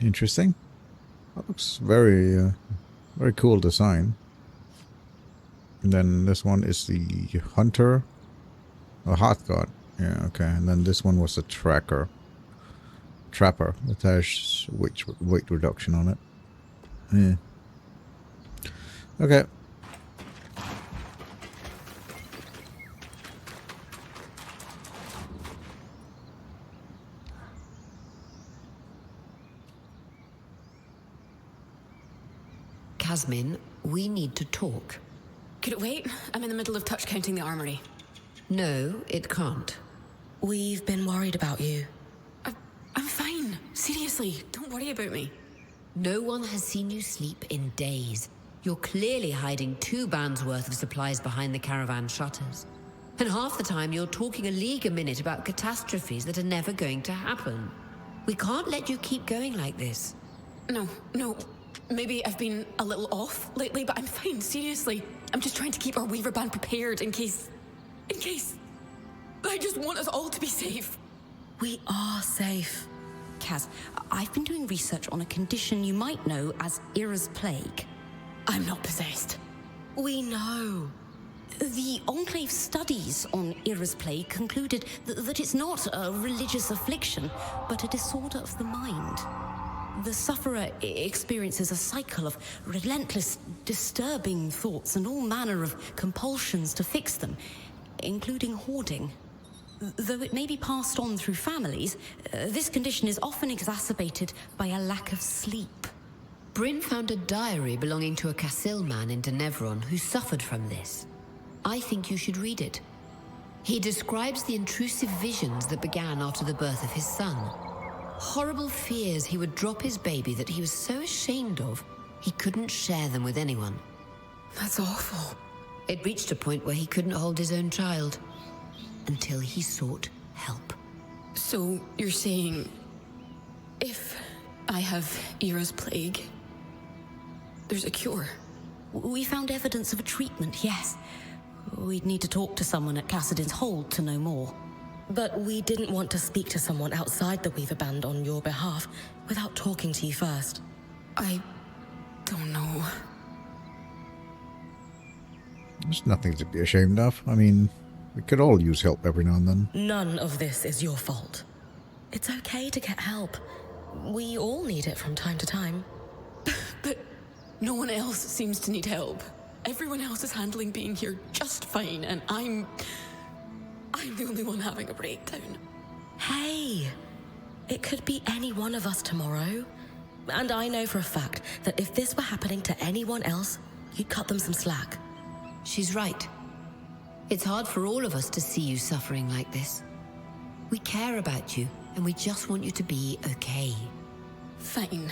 Interesting. That looks very, very cool design. And then this one is the hunter. A hot god. Yeah, okay. And then this one was a trapper. It has weight reduction on it. Yeah. Okay. Casmin, we need to talk. Could it wait? I'm in the middle of touch counting the armory. No, it can't. We've been worried about you. I'm fine. Seriously, don't worry about me. No one has seen you sleep in days. You're clearly hiding 2 bands worth of supplies behind the caravan shutters. And half the time you're talking a league a minute about catastrophes that are never going to happen. We can't let you keep going like this. No. Maybe I've been a little off lately, but I'm fine, seriously. I'm just trying to keep our Weaver band prepared in case... I just want us all to be safe. We are safe. Kaz, I've been doing research on a condition you might know as Ira's Plague. I'm not possessed. We know. The Enclave studies on Ira's plague concluded that it's not a religious affliction, but a disorder of the mind. The sufferer experiences a cycle of relentless, disturbing thoughts and all manner of compulsions to fix them, including hoarding. Though it may be passed on through families, this condition is often exacerbated by a lack of sleep. Brynn found a diary belonging to a Cassil man in Denevron who suffered from this. I think you should read it. He describes the intrusive visions that began after the birth of his son. Horrible fears he would drop his baby that he was so ashamed of, he couldn't share them with anyone. That's awful. It reached a point where he couldn't hold his own child, until he sought help. So you're saying, if I have Ira's plague, there's a cure? We found evidence of a treatment, yes. We'd need to talk to someone at Cassidon's Hold to know more. But we didn't want to speak to someone outside the Weaver Band on your behalf without talking to you first. I don't know. There's nothing to be ashamed of. I mean, we could all use help every now and then. None of this is your fault. It's okay to get help. We all need it from time to time. But no one else seems to need help. Everyone else is handling being here just fine, and I'm the only one having a breakdown. Hey, it could be any one of us tomorrow. And I know for a fact that if this were happening to anyone else, you'd cut them some slack. She's right. It's hard for all of us to see you suffering like this. We care about you, and we just want you to be okay. Fine.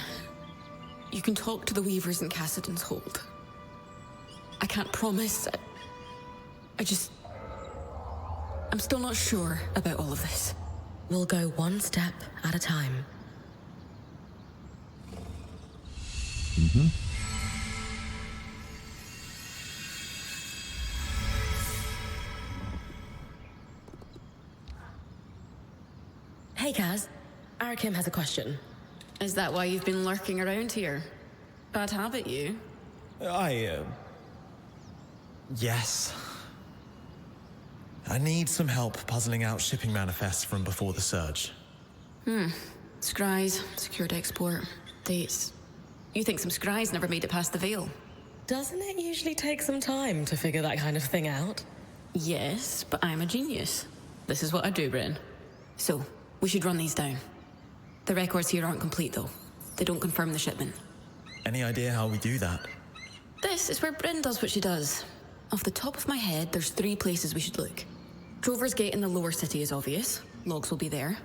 You can talk to the Weavers in Cassidon's Hold. I can't promise. I'm still not sure about all of this. We'll go one step at a time. Mm-hmm. Hey, Kaz. Arakim has a question. Is that why you've been lurking around here? Bad habit, you? Yes. I need some help puzzling out shipping manifests from before the surge. Scries, secured export, dates. You think some scries never made it past the Veil? Doesn't it usually take some time to figure that kind of thing out? Yes, but I'm a genius. This is what I do, Brynn. So, we should run these down. The records here aren't complete, though. They don't confirm the shipment. Any idea how we do that? This is where Brynn does what she does. Off the top of my head, there's 3 places we should look. Drover's Gate in the lower city is obvious. Logs will be there.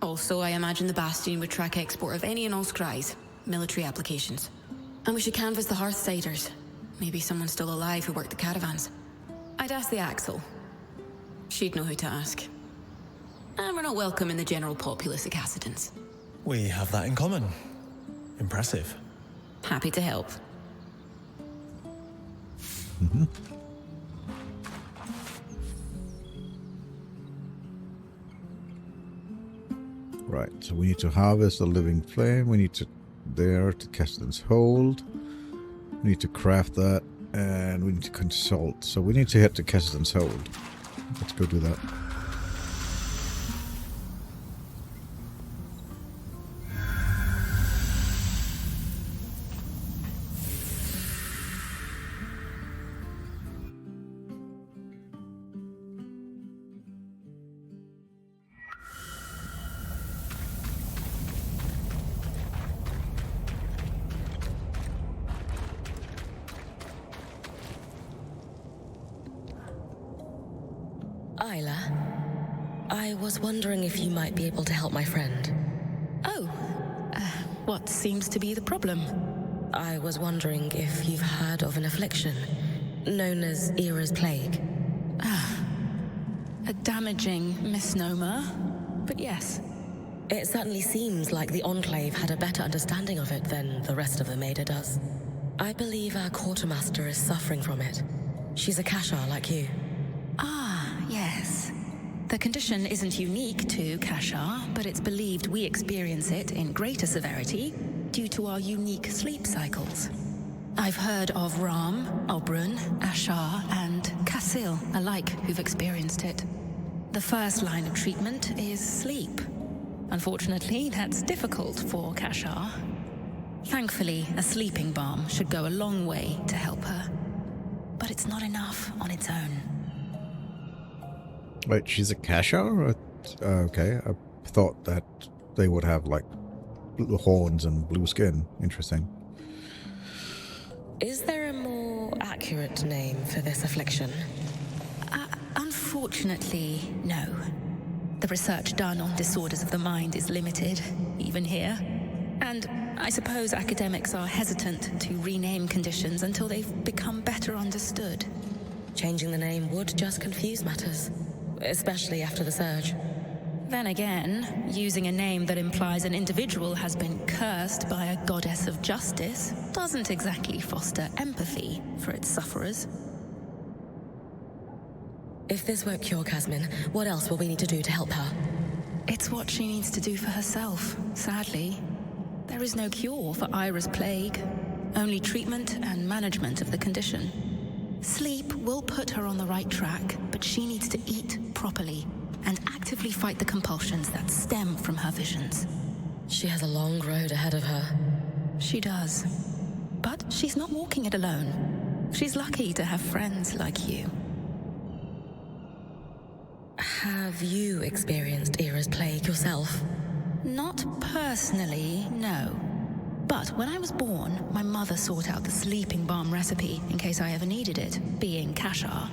Also, I imagine the Bastion would track export of any and all scries, military applications. And we should canvass the Hearthsiders. Maybe someone still alive who worked the caravans. I'd ask the Axel. She'd know who to ask. And we're not welcome in the general populace at Cassidon's. We have that in common. Impressive. Happy to help. Mm-hmm. Right, so we need to harvest the living flame. We need to there to Keston's Hold. We need to craft that, and we need to consult. So we need to head to Keston's Hold. Let's go do that. Isla, I was wondering if you might be able to help my friend. Oh, what seems to be the problem? I was wondering if you've heard of an affliction known as Ira's plague. A damaging misnomer, but yes. It certainly seems like the Enclave had a better understanding of it than the rest of the Maida does. I believe our quartermaster is suffering from it. She's a Kashar like you. Yes. The condition isn't unique to Kashar, but it's believed we experience it in greater severity due to our unique sleep cycles. I've heard of Ram, Brynn, Ashar, and Kassil alike who've experienced it. The first line of treatment is sleep. Unfortunately, that's difficult for Kashar. Thankfully, a sleeping balm should go a long way to help her. But it's not enough on its own. Wait, she's a Kashar? Okay, I thought that they would have, like, blue horns and blue skin. Interesting. Is there a more accurate name for this affliction? Unfortunately, no. The research done on disorders of the mind is limited, even here. And I suppose academics are hesitant to rename conditions until they've become better understood. Changing the name would just confuse matters, especially after the surge. Then again, using a name that implies an individual has been cursed by a goddess of justice doesn't exactly foster empathy for its sufferers. If this won't cure Kasmin, what else will we need to do to help her? It's what she needs to do for herself, sadly. There is no cure for Ira's plague, only treatment and management of the condition. Sleep will put her on the right track, but she needs to eat properly and actively fight the compulsions that stem from her visions. She has a long road ahead of her. She does. But she's not walking it alone. She's lucky to have friends like you. Have you experienced Ira's plague yourself? Not personally, no. But when I was born, my mother sought out the sleeping balm recipe in case I ever needed it, being Kashar.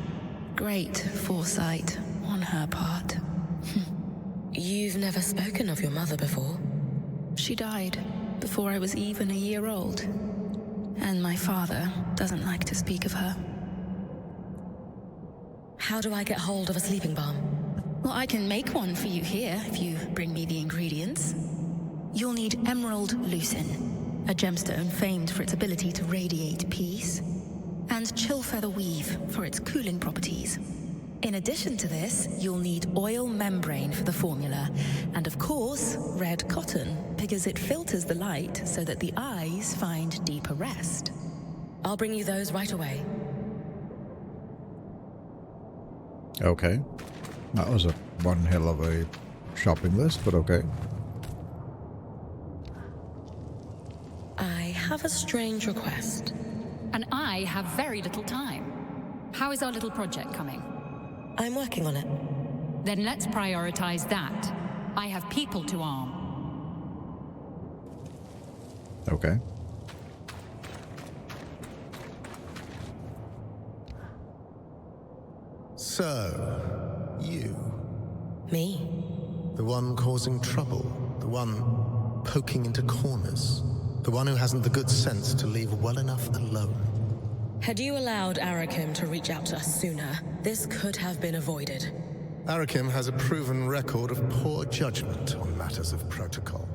Great foresight on her part. You've never spoken of your mother before? She died before I was even a year old. And my father doesn't like to speak of her. How do I get hold of a sleeping balm? Well, I can make one for you here if you bring me the ingredients. You'll need emerald lucin, a gemstone famed for its ability to radiate peace, and chill feather weave for its cooling properties. In addition to this, you'll need oil membrane for the formula, and of course, red cotton, because it filters the light so that the eyes find deeper rest. I'll bring you those right away. Okay. That was one hell of a shopping list, but okay. I have a strange request. And I have very little time. How is our little project coming? I'm working on it. Then let's prioritize that. I have people to arm. Okay. So, you. Me? The one causing trouble. The one poking into corners. The one who hasn't the good sense to leave well enough alone. Had you allowed Arakim to reach out to us sooner, this could have been avoided. Arakim has a proven record of poor judgment on matters of protocol.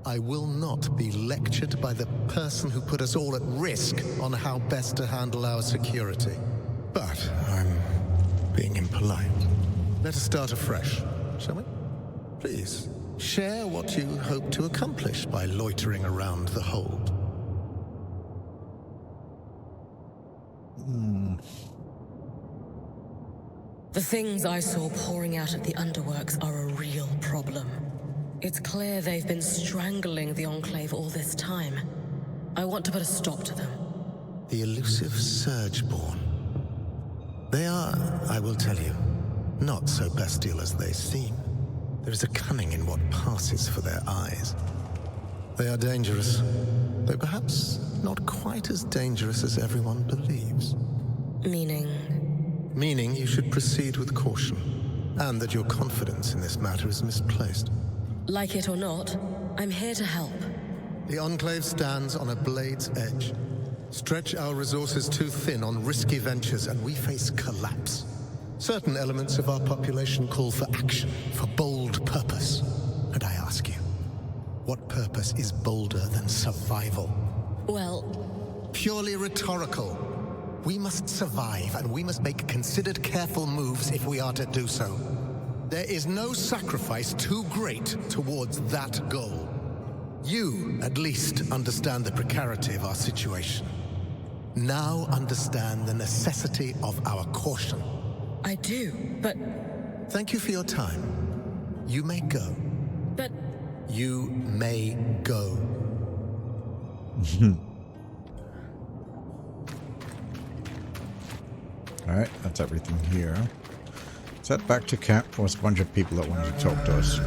I will not be lectured by the person who put us all at risk on how best to handle our security. But I'm being impolite. Let us start afresh, shall we? Please, share what you hope to accomplish by loitering around the hold. The things I saw pouring out at the underworks are a real problem. It's clear they've been strangling the Enclave all this time. I want to put a stop to them. The elusive Surgeborn. They are, I will tell you, not so bestial as they seem. There is a cunning in what passes for their eyes. They are dangerous, though perhaps not quite as dangerous as everyone believes. Meaning? Meaning you should proceed with caution, and that your confidence in this matter is misplaced. Like it or not, I'm here to help. The Enclave stands on a blade's edge. Stretch our resources too thin on risky ventures, and we face collapse. Certain elements of our population call for action, for bold purpose. And I ask you, what purpose is bolder than survival? Well, purely rhetorical. We must survive, and we must make considered, careful moves if we are to do so. There is no sacrifice too great towards that goal. You, at least, understand the precarity of our situation. Now understand the necessity of our caution. I do, but... Thank you for your time. You may go. But... You may go. Alright, that's everything here. Is that back to camp, or is a bunch of people that wanted to talk to us?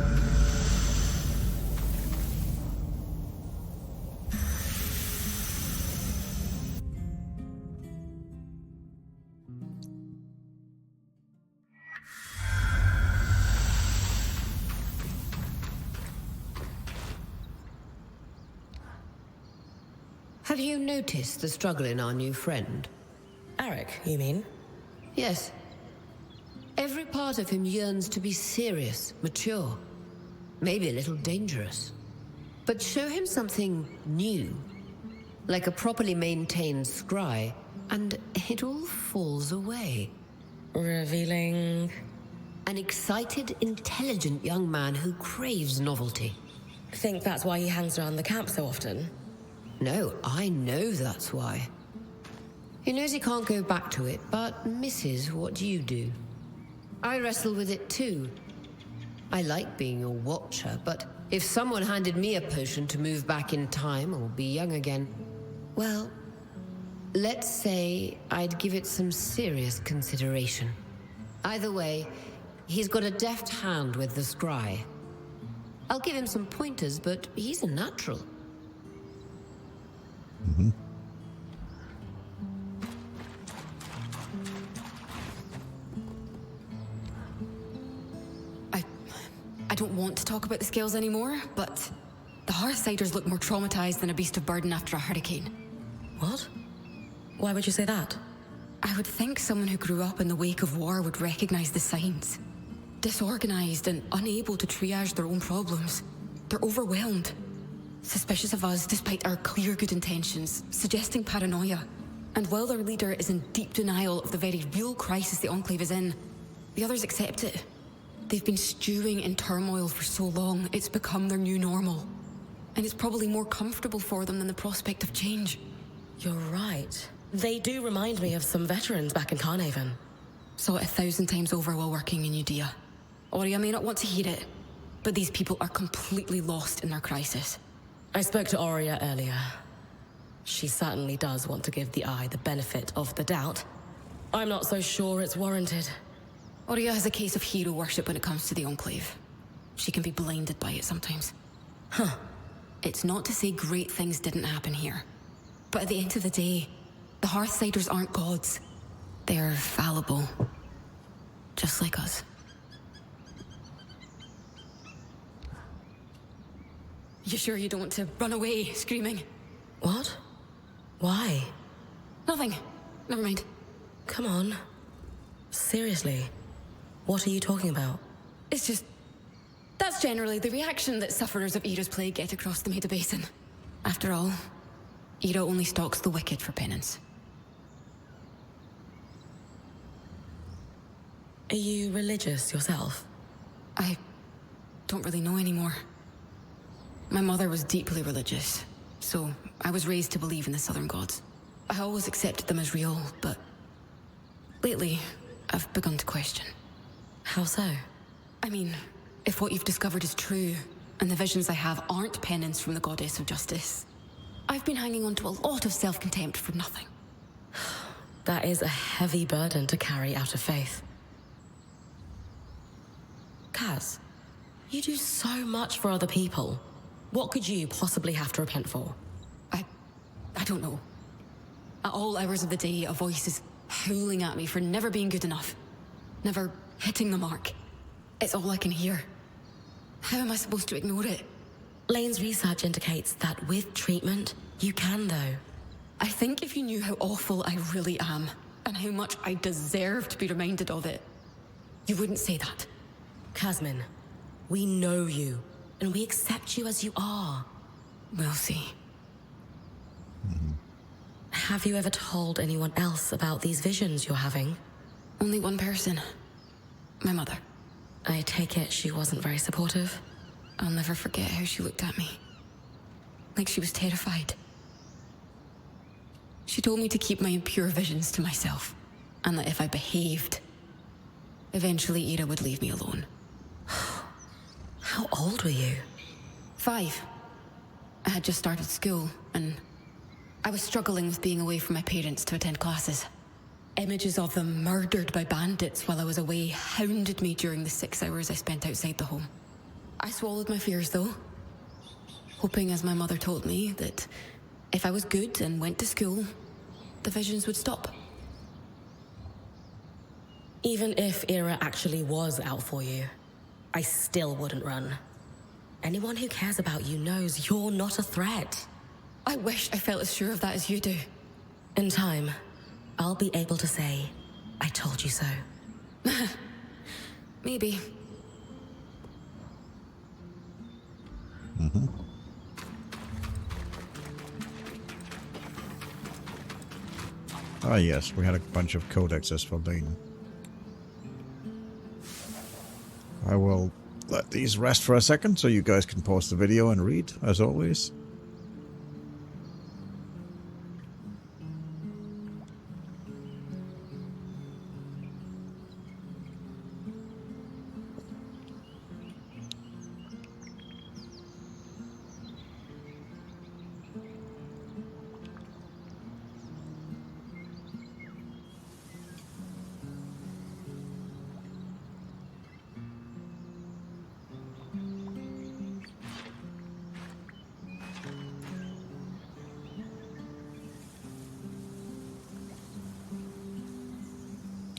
Have you noticed the struggle in our new friend? Eric, you mean? Yes. Every part of him yearns to be serious, mature, maybe a little dangerous. But show him something new, like a properly maintained scry, and it all falls away. Revealing... An excited, intelligent young man who craves novelty. Think that's why he hangs around the camp so often? No, I know that's why. He knows he can't go back to it, but misses what you do. I wrestle with it too. I like being your watcher, but if someone handed me a potion to move back in time or be young again, well, let's say I'd give it some serious consideration. Either way, he's got a deft hand with the scry. I'll give him some pointers, but he's a natural. Mm-hmm. I don't want to talk about the scales anymore, but the Hearthsiders look more traumatized than a beast of burden after a hurricane. What? Why would you say that? I would think someone who grew up in the wake of war would recognize the signs. Disorganized and unable to triage their own problems. They're overwhelmed. Suspicious of us despite our clear good intentions, suggesting paranoia. And while their leader is in deep denial of the very real crisis the Enclave is in, the others accept it. They've been stewing in turmoil for so long, it's become their new normal. And it's probably more comfortable for them than the prospect of change. You're right. They do remind me of some veterans back in Carnarvon. Saw it 1,000 times over while working in Udea. Aurea may not want to hear it, but these people are completely lost in their crisis. I spoke to Aurea earlier. She certainly does want to give the Eye the benefit of the doubt. I'm not so sure it's warranted. Aurea has a case of hero worship when it comes to the Enclave. She can be blinded by it sometimes. Huh. It's not to say great things didn't happen here. But at the end of the day, the Hearthsiders aren't gods. They're fallible. Just like us. You sure you don't want to run away, screaming? What? Why? Nothing. Never mind. Come on. Seriously. What are you talking about? It's just... That's generally the reaction that sufferers of Era's plague get across the Maida Basin. After all, Era only stalks the wicked for penance. Are you religious yourself? I don't really know anymore. My mother was deeply religious, so I was raised to believe in the Southern gods. I always accepted them as real, but lately, I've begun to question. How so? I mean, if what you've discovered is true, and the visions I have aren't penance from the goddess of justice, I've been hanging on to a lot of self-contempt for nothing. That is a heavy burden to carry out of faith. Kaz, you do so much for other people. What could you possibly have to repent for? I don't know. At all hours of the day, a voice is howling at me for never being good enough. Never hitting the mark. It's all I can hear. How am I supposed to ignore it? Lane's research indicates that with treatment, you can though. I think if you knew how awful I really am, and how much I deserve to be reminded of it, you wouldn't say that. Kasmin, we know you, and we accept you as you are. We'll see. Have you ever told anyone else about these visions you're having? Only one person. My mother. I take it she wasn't very supportive? I'll never forget how she looked at me. Like she was terrified. She told me to keep my impure visions to myself, and that if I behaved, eventually Ira would leave me alone. How old were you? 5. I had just started school, and I was struggling with being away from my parents to attend classes. Images of them murdered by bandits while I was away hounded me during the 6 hours I spent outside the home. I swallowed my fears, though, hoping, as my mother told me, that if I was good and went to school, the visions would stop. Even if Ira actually was out for you, I still wouldn't run. Anyone who cares about you knows you're not a threat. I wish I felt as sure of that as you do. In time, I'll be able to say, I told you so. Maybe. Mm-hmm. Ah, yes, we had a bunch of codexes for Lane. I will let these rest for a second so you guys can pause the video and read, as always.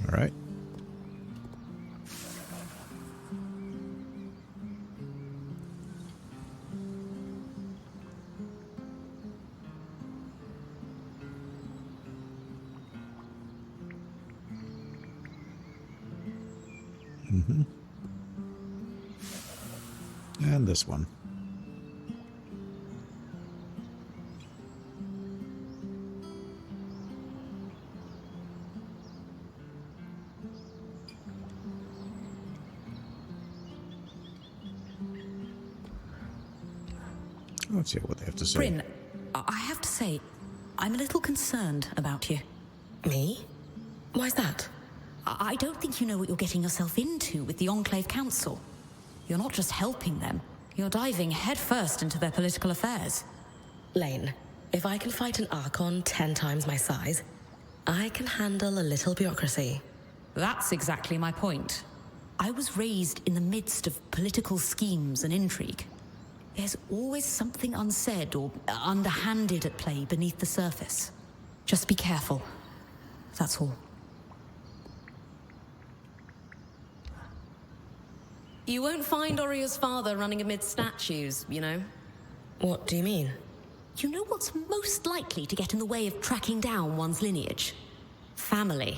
All right. Mm-hmm. And this one. Let's hear what they have to say. Brynn, I have to say, I'm a little concerned about you. Me? Why's that? I don't think you know what you're getting yourself into with the Enclave Council. You're not just helping them, you're diving headfirst into their political affairs. Lane, if I can fight an Archon 10 times my size, I can handle a little bureaucracy. That's exactly my point. I was raised in the midst of political schemes and intrigue. There's always something unsaid or underhanded at play beneath the surface. Just be careful. That's all. You won't find Oria's father running amid statues, you know? What do you mean? You know what's most likely to get in the way of tracking down one's lineage? Family.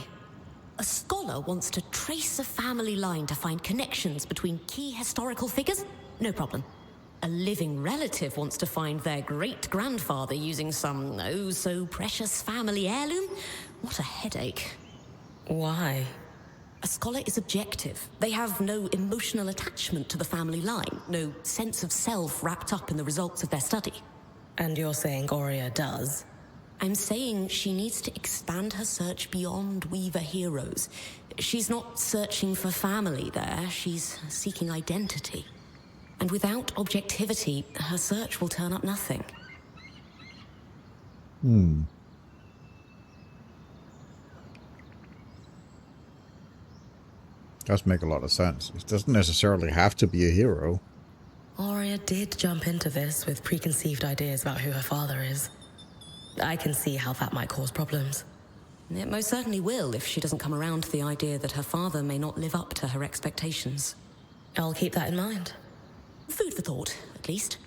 A scholar wants to trace a family line to find connections between key historical figures? No problem. A living relative wants to find their great-grandfather using some oh-so-precious family heirloom? What a headache. Why? A scholar is objective. They have no emotional attachment to the family line, no sense of self wrapped up in the results of their study. And you're saying Oria does? I'm saying she needs to expand her search beyond Weaver heroes. She's not searching for family there, she's seeking identity. And without objectivity, her search will turn up nothing. Does make a lot of sense. It doesn't necessarily have to be a hero. Oria did jump into this with preconceived ideas about who her father is. I can see how that might cause problems. It most certainly will if she doesn't come around to the idea that her father may not live up to her expectations. I'll keep that in mind. Food for thought, at least.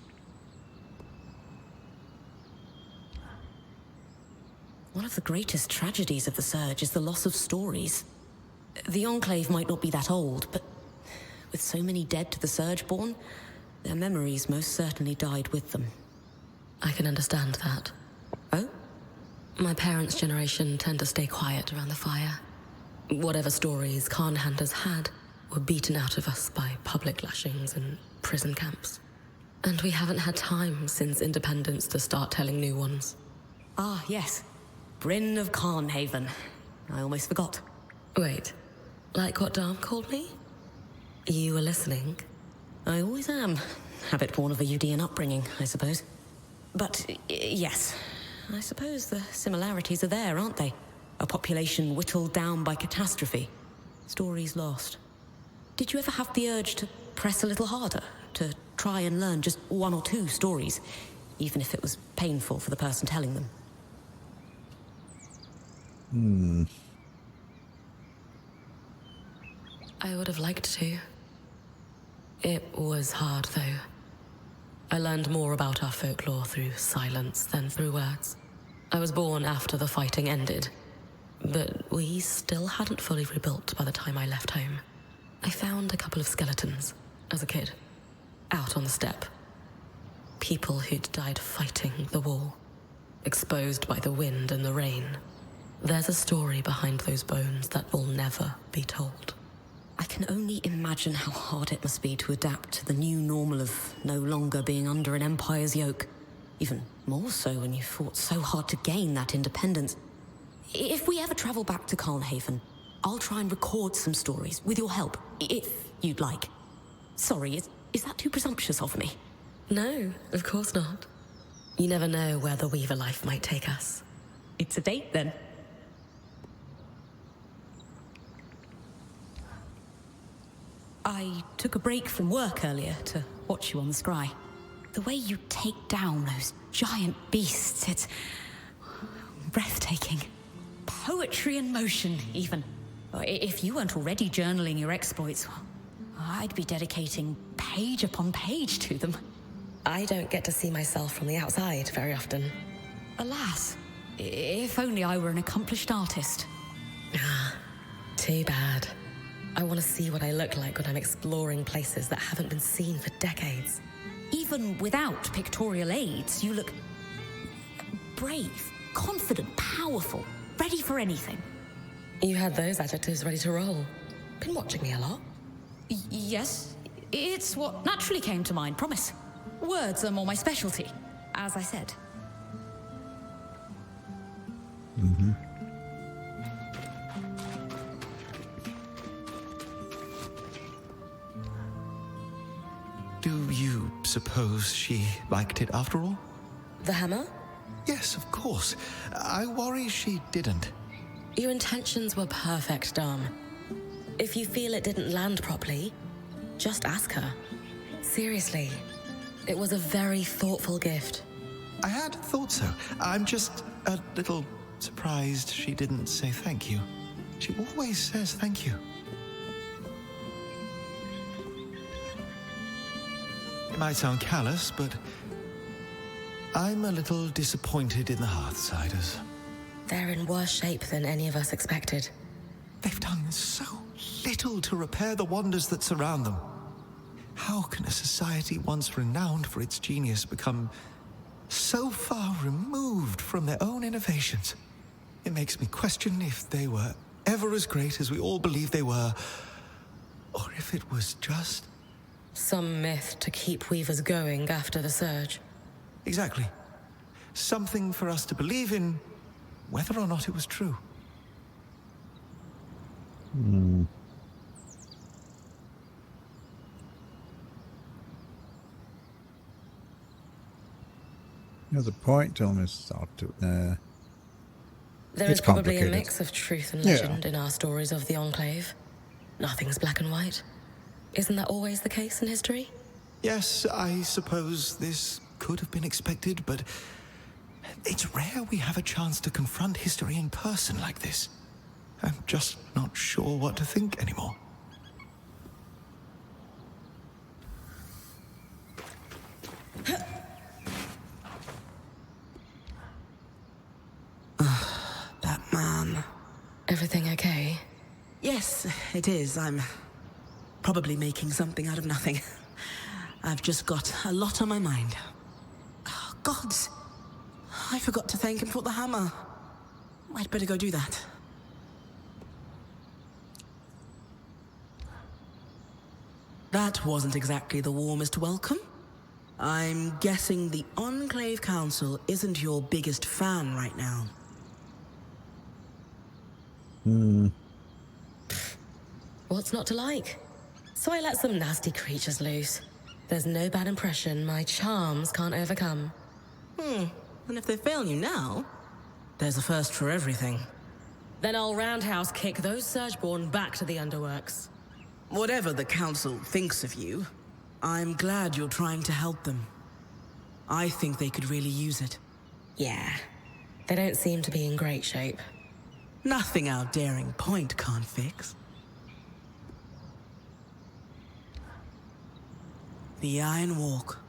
One of the greatest tragedies of the Surge is the loss of stories. The Enclave might not be that old, but with so many dead to the Surge-born, their memories most certainly died with them. I can understand that. Oh? My parents' generation tend to stay quiet around the fire. Whatever stories Khanhanders had were beaten out of us by public lashings and prison camps. And we haven't had time since independence to start telling new ones. Ah, yes. Brynn of Carnhaven. I almost forgot. Wait, like what Dom called me? You were listening? I always am. Habit born of a Udean upbringing, I suppose. But, yes. I suppose the similarities are there, aren't they? A population whittled down by catastrophe. Stories lost. Did you ever have the urge to press a little harder? To try and learn just one or two stories? Even if it was painful for the person telling them? I would have liked to. It was hard, though. I learned more about our folklore through silence than through words. I was born after the fighting ended, but we still hadn't fully rebuilt by the time I left home. I found a couple of skeletons as a kid, out on the steppe. People who'd died fighting the war, exposed by the wind and the rain. There's a story behind those bones that will never be told. I can only imagine how hard it must be to adapt to the new normal of no longer being under an empire's yoke. Even more so when you fought so hard to gain that independence. If we ever travel back to Carnhaven, I'll try and record some stories with your help, if you'd like. Sorry, is that too presumptuous of me? No, of course not. You never know where the Weaver life might take us. It's a date, then. I took a break from work earlier to watch you on the scry. The way you take down those giant beasts, it's breathtaking. Poetry in motion, even. If you weren't already journaling your exploits, I'd be dedicating page upon page to them. I don't get to see myself from the outside very often. Alas, if only I were an accomplished artist. Too bad. I want to see what I look like when I'm exploring places that haven't been seen for decades. Even without pictorial aids, you look brave, confident, powerful, ready for anything. You had those adjectives ready to roll. Been watching me a lot. Yes, it's what naturally came to mind, promise. Words are more my specialty, as I said. Do you suppose she liked it after all? The hammer? Yes, of course. I worry she didn't. Your intentions were perfect, Dom. If you feel it didn't land properly, just ask her. Seriously, it was a very thoughtful gift. I had thought so. I'm just a little surprised she didn't say thank you. She always says thank you. It might sound callous, but I'm a little disappointed in the Hearthsiders. They're in worse shape than any of us expected. They've done so little to repair the wonders that surround them. How can a society once renowned for its genius become so far removed from their own innovations? It makes me question if they were ever as great as we all believe they were, or if it was just... some myth to keep Weavers going after the surge. Exactly. Something for us to believe in, whether or not it was true. There's a point, tell me start to There It's is probably a complicated. mix of truth and legend in our stories of the Enclave. Nothing's black and white. Isn't that always the case in history? Yes, I suppose this could have been expected, but it's rare we have a chance to confront history in person like this. I'm just not sure what to think anymore. That man. Everything okay? Yes, it is. I'm probably making something out of nothing. I've just got a lot on my mind. Oh, gods! I forgot to thank him for the hammer. I'd better go do that. That wasn't exactly the warmest welcome. I'm guessing the Enclave Council isn't your biggest fan right now. What's not to like? So I let some nasty creatures loose. There's no bad impression my charms can't overcome. And if they fail you now, there's a first for everything. Then I'll roundhouse kick those Surgeborn back to the underworks. Whatever the Council thinks of you, I'm glad you're trying to help them. I think they could really use it. Yeah, they don't seem to be in great shape. Nothing our daring point can't fix. The Iron Walk.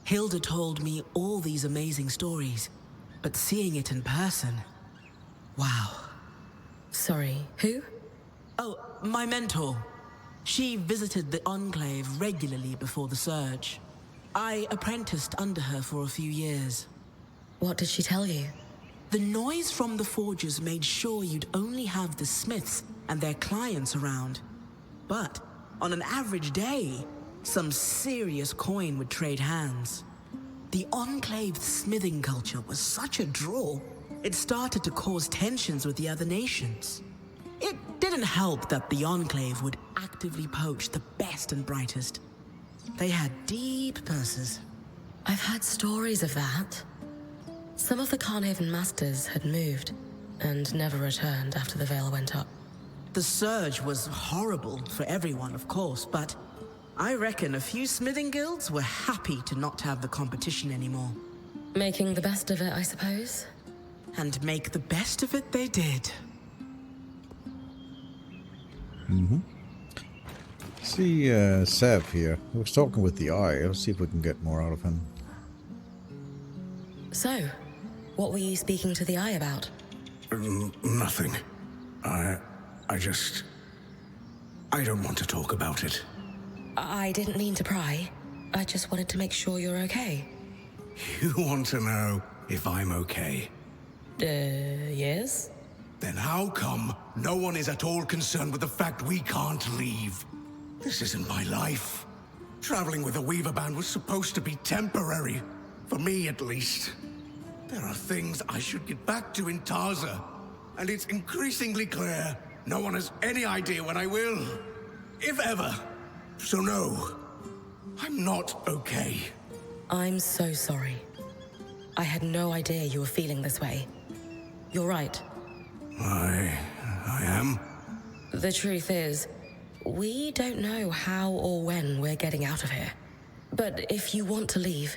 Hilda told me all these amazing stories, but seeing it in person... wow. Sorry, who? Oh, my mentor. She visited the Enclave regularly before the Surge. I apprenticed under her for a few years. What did she tell you? The noise from the forges made sure you'd only have the smiths and their clients around. But on an average day, some serious coin would trade hands. The Enclave's smithing culture was such a draw, it started to cause tensions with the other nations. It didn't help that the Enclave would actively poach the best and brightest. They had deep purses. I've heard stories of that. Some of the Carnhaven masters had moved and never returned after the veil went up. The Surge was horrible for everyone, of course, but I reckon a few smithing guilds were happy to not have the competition anymore. Making the best of it, I suppose. And make the best of it they did. See, Sev here. He was talking with the Eye. Let's see if we can get more out of him. So, what were you speaking to the Eye about? Nothing. I don't want to talk about it. I didn't mean to pry. I just wanted to make sure you're okay. You want to know if I'm okay? Yes? Then how come no one is at all concerned with the fact we can't leave? This isn't my life. Traveling with a Weaver Band was supposed to be temporary. For me, at least. There are things I should get back to in Taza. And it's increasingly clear no one has any idea when I will. If ever. So no, I'm not okay. I'm so sorry. I had no idea you were feeling this way. You're right. I am? The truth is, we don't know how or when we're getting out of here. But if you want to leave,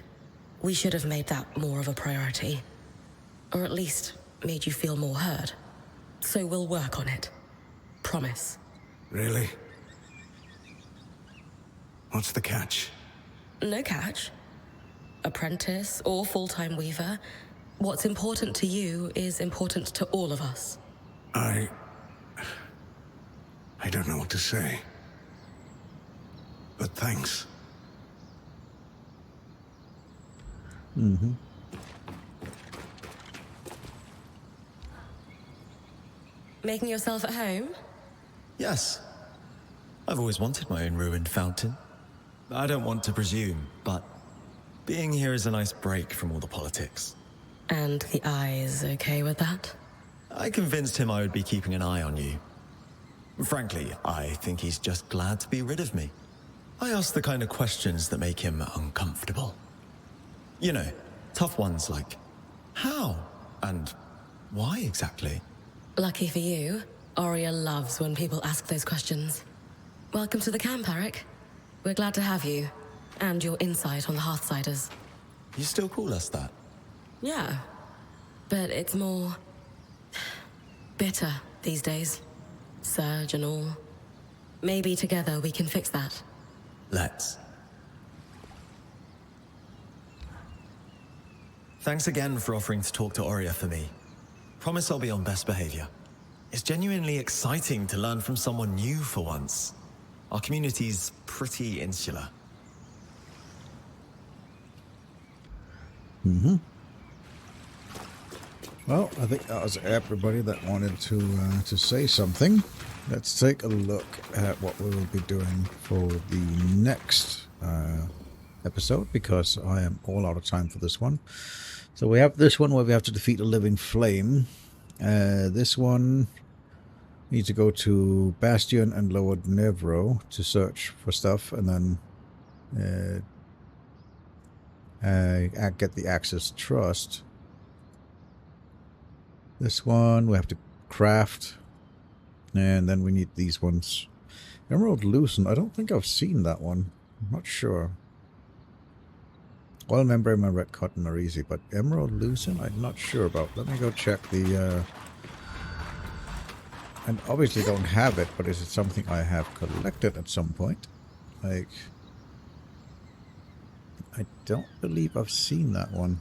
we should have made that more of a priority. Or at least made you feel more heard. So we'll work on it. Promise. Really? What's the catch? No catch. Apprentice or full-time weaver, what's important to you is important to all of us. I don't know what to say. But thanks. Making yourself at home? Yes. I've always wanted my own ruined fountain. I don't want to presume, but being here is a nice break from all the politics. And the Eye is okay with that? I convinced him I would be keeping an eye on you. Frankly, I think he's just glad to be rid of me. I ask the kind of questions that make him uncomfortable. You know, tough ones like, how? And why exactly? Lucky for you, Aria loves when people ask those questions. Welcome to the camp, Eric. We're glad to have you, and your insight on the Hearthsiders. You still call us that? Yeah, but it's more... bitter these days. Surge and all. Maybe together we can fix that. Let's. Thanks again for offering to talk to Aurea for me. Promise I'll be on best behavior. It's genuinely exciting to learn from someone new for once. Our community's pretty insular. Well, I think that was everybody that wanted to say something. Let's take a look at what we will be doing for the next episode, because I am all out of time for this one. So we have this one where we have to defeat a living flame. This one Need to go to Bastion and Lower Nevro to search for stuff, and then get the Axis Trust. This one we have to craft, and then we need these ones. Emerald Lucent, I don't think I've seen that one. I'm not sure. Oil membrane and red cotton are easy, but Emerald Lucent I'm not sure about. Let me go check the... And obviously don't have it, but is it something I have collected at some point? Like... I don't believe I've seen that one.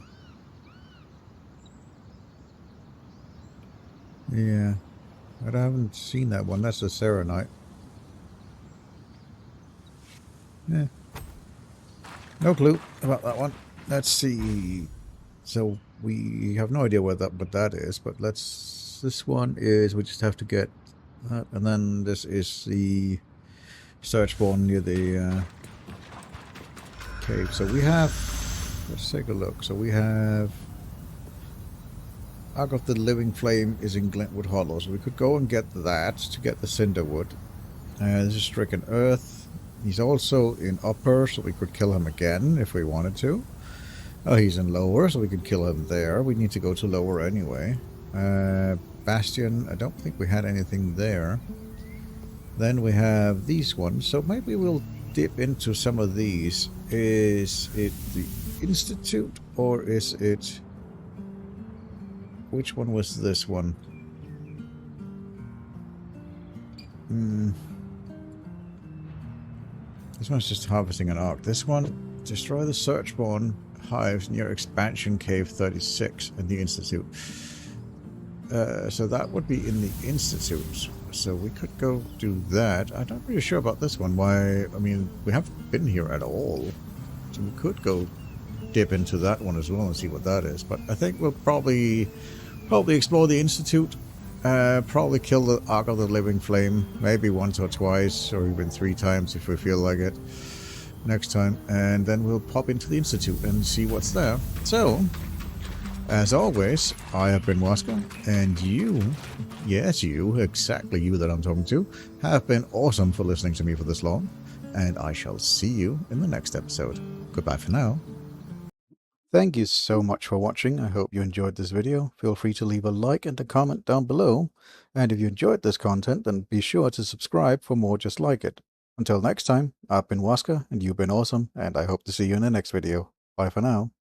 Yeah. I haven't seen that one. That's the Serenite. Yeah. No clue about that one. Let's see. So we have no idea what that is, but let's... This one is... We just have to get that. And then this is the search one near the cave. So we have... Let's take a look. So we have... Ark of the Living Flame is in Glentwood Hollow. So we could go and get that to get the Cinderwood. This is Stricken Earth. He's also in Upper, so we could kill him again if we wanted to. Oh, he's in Lower, so we could kill him there. We need to go to Lower anyway. Bastion, I don't think we had anything there. Then we have these ones, so maybe we'll dip into some of these. Is it the Institute, or is it... Which one was this one? This one's just harvesting an arc. This one, destroy the Searchborn hives near Expansion Cave 36 in the Institute. So that would be in the Institute. So we could go do that. I'm not really sure about this one. Why? I mean, we haven't been here at all. So we could go dip into that one as well and see what that is. But I think we'll probably explore the Institute. Probably kill the Ark of the Living Flame. Maybe once or twice, or even 3 times if we feel like it. Next time. And then we'll pop into the Institute and see what's there. So... As always, I have been Wazka, and you, yes you, exactly you that I'm talking to, have been awesome for listening to me for this long, and I shall see you in the next episode. Goodbye for now. Thank you so much for watching. I hope you enjoyed this video. Feel free to leave a like and a comment down below, and if you enjoyed this content, then be sure to subscribe for more just like it. Until next time, I've been Wazka, and you've been awesome, and I hope to see you in the next video. Bye for now.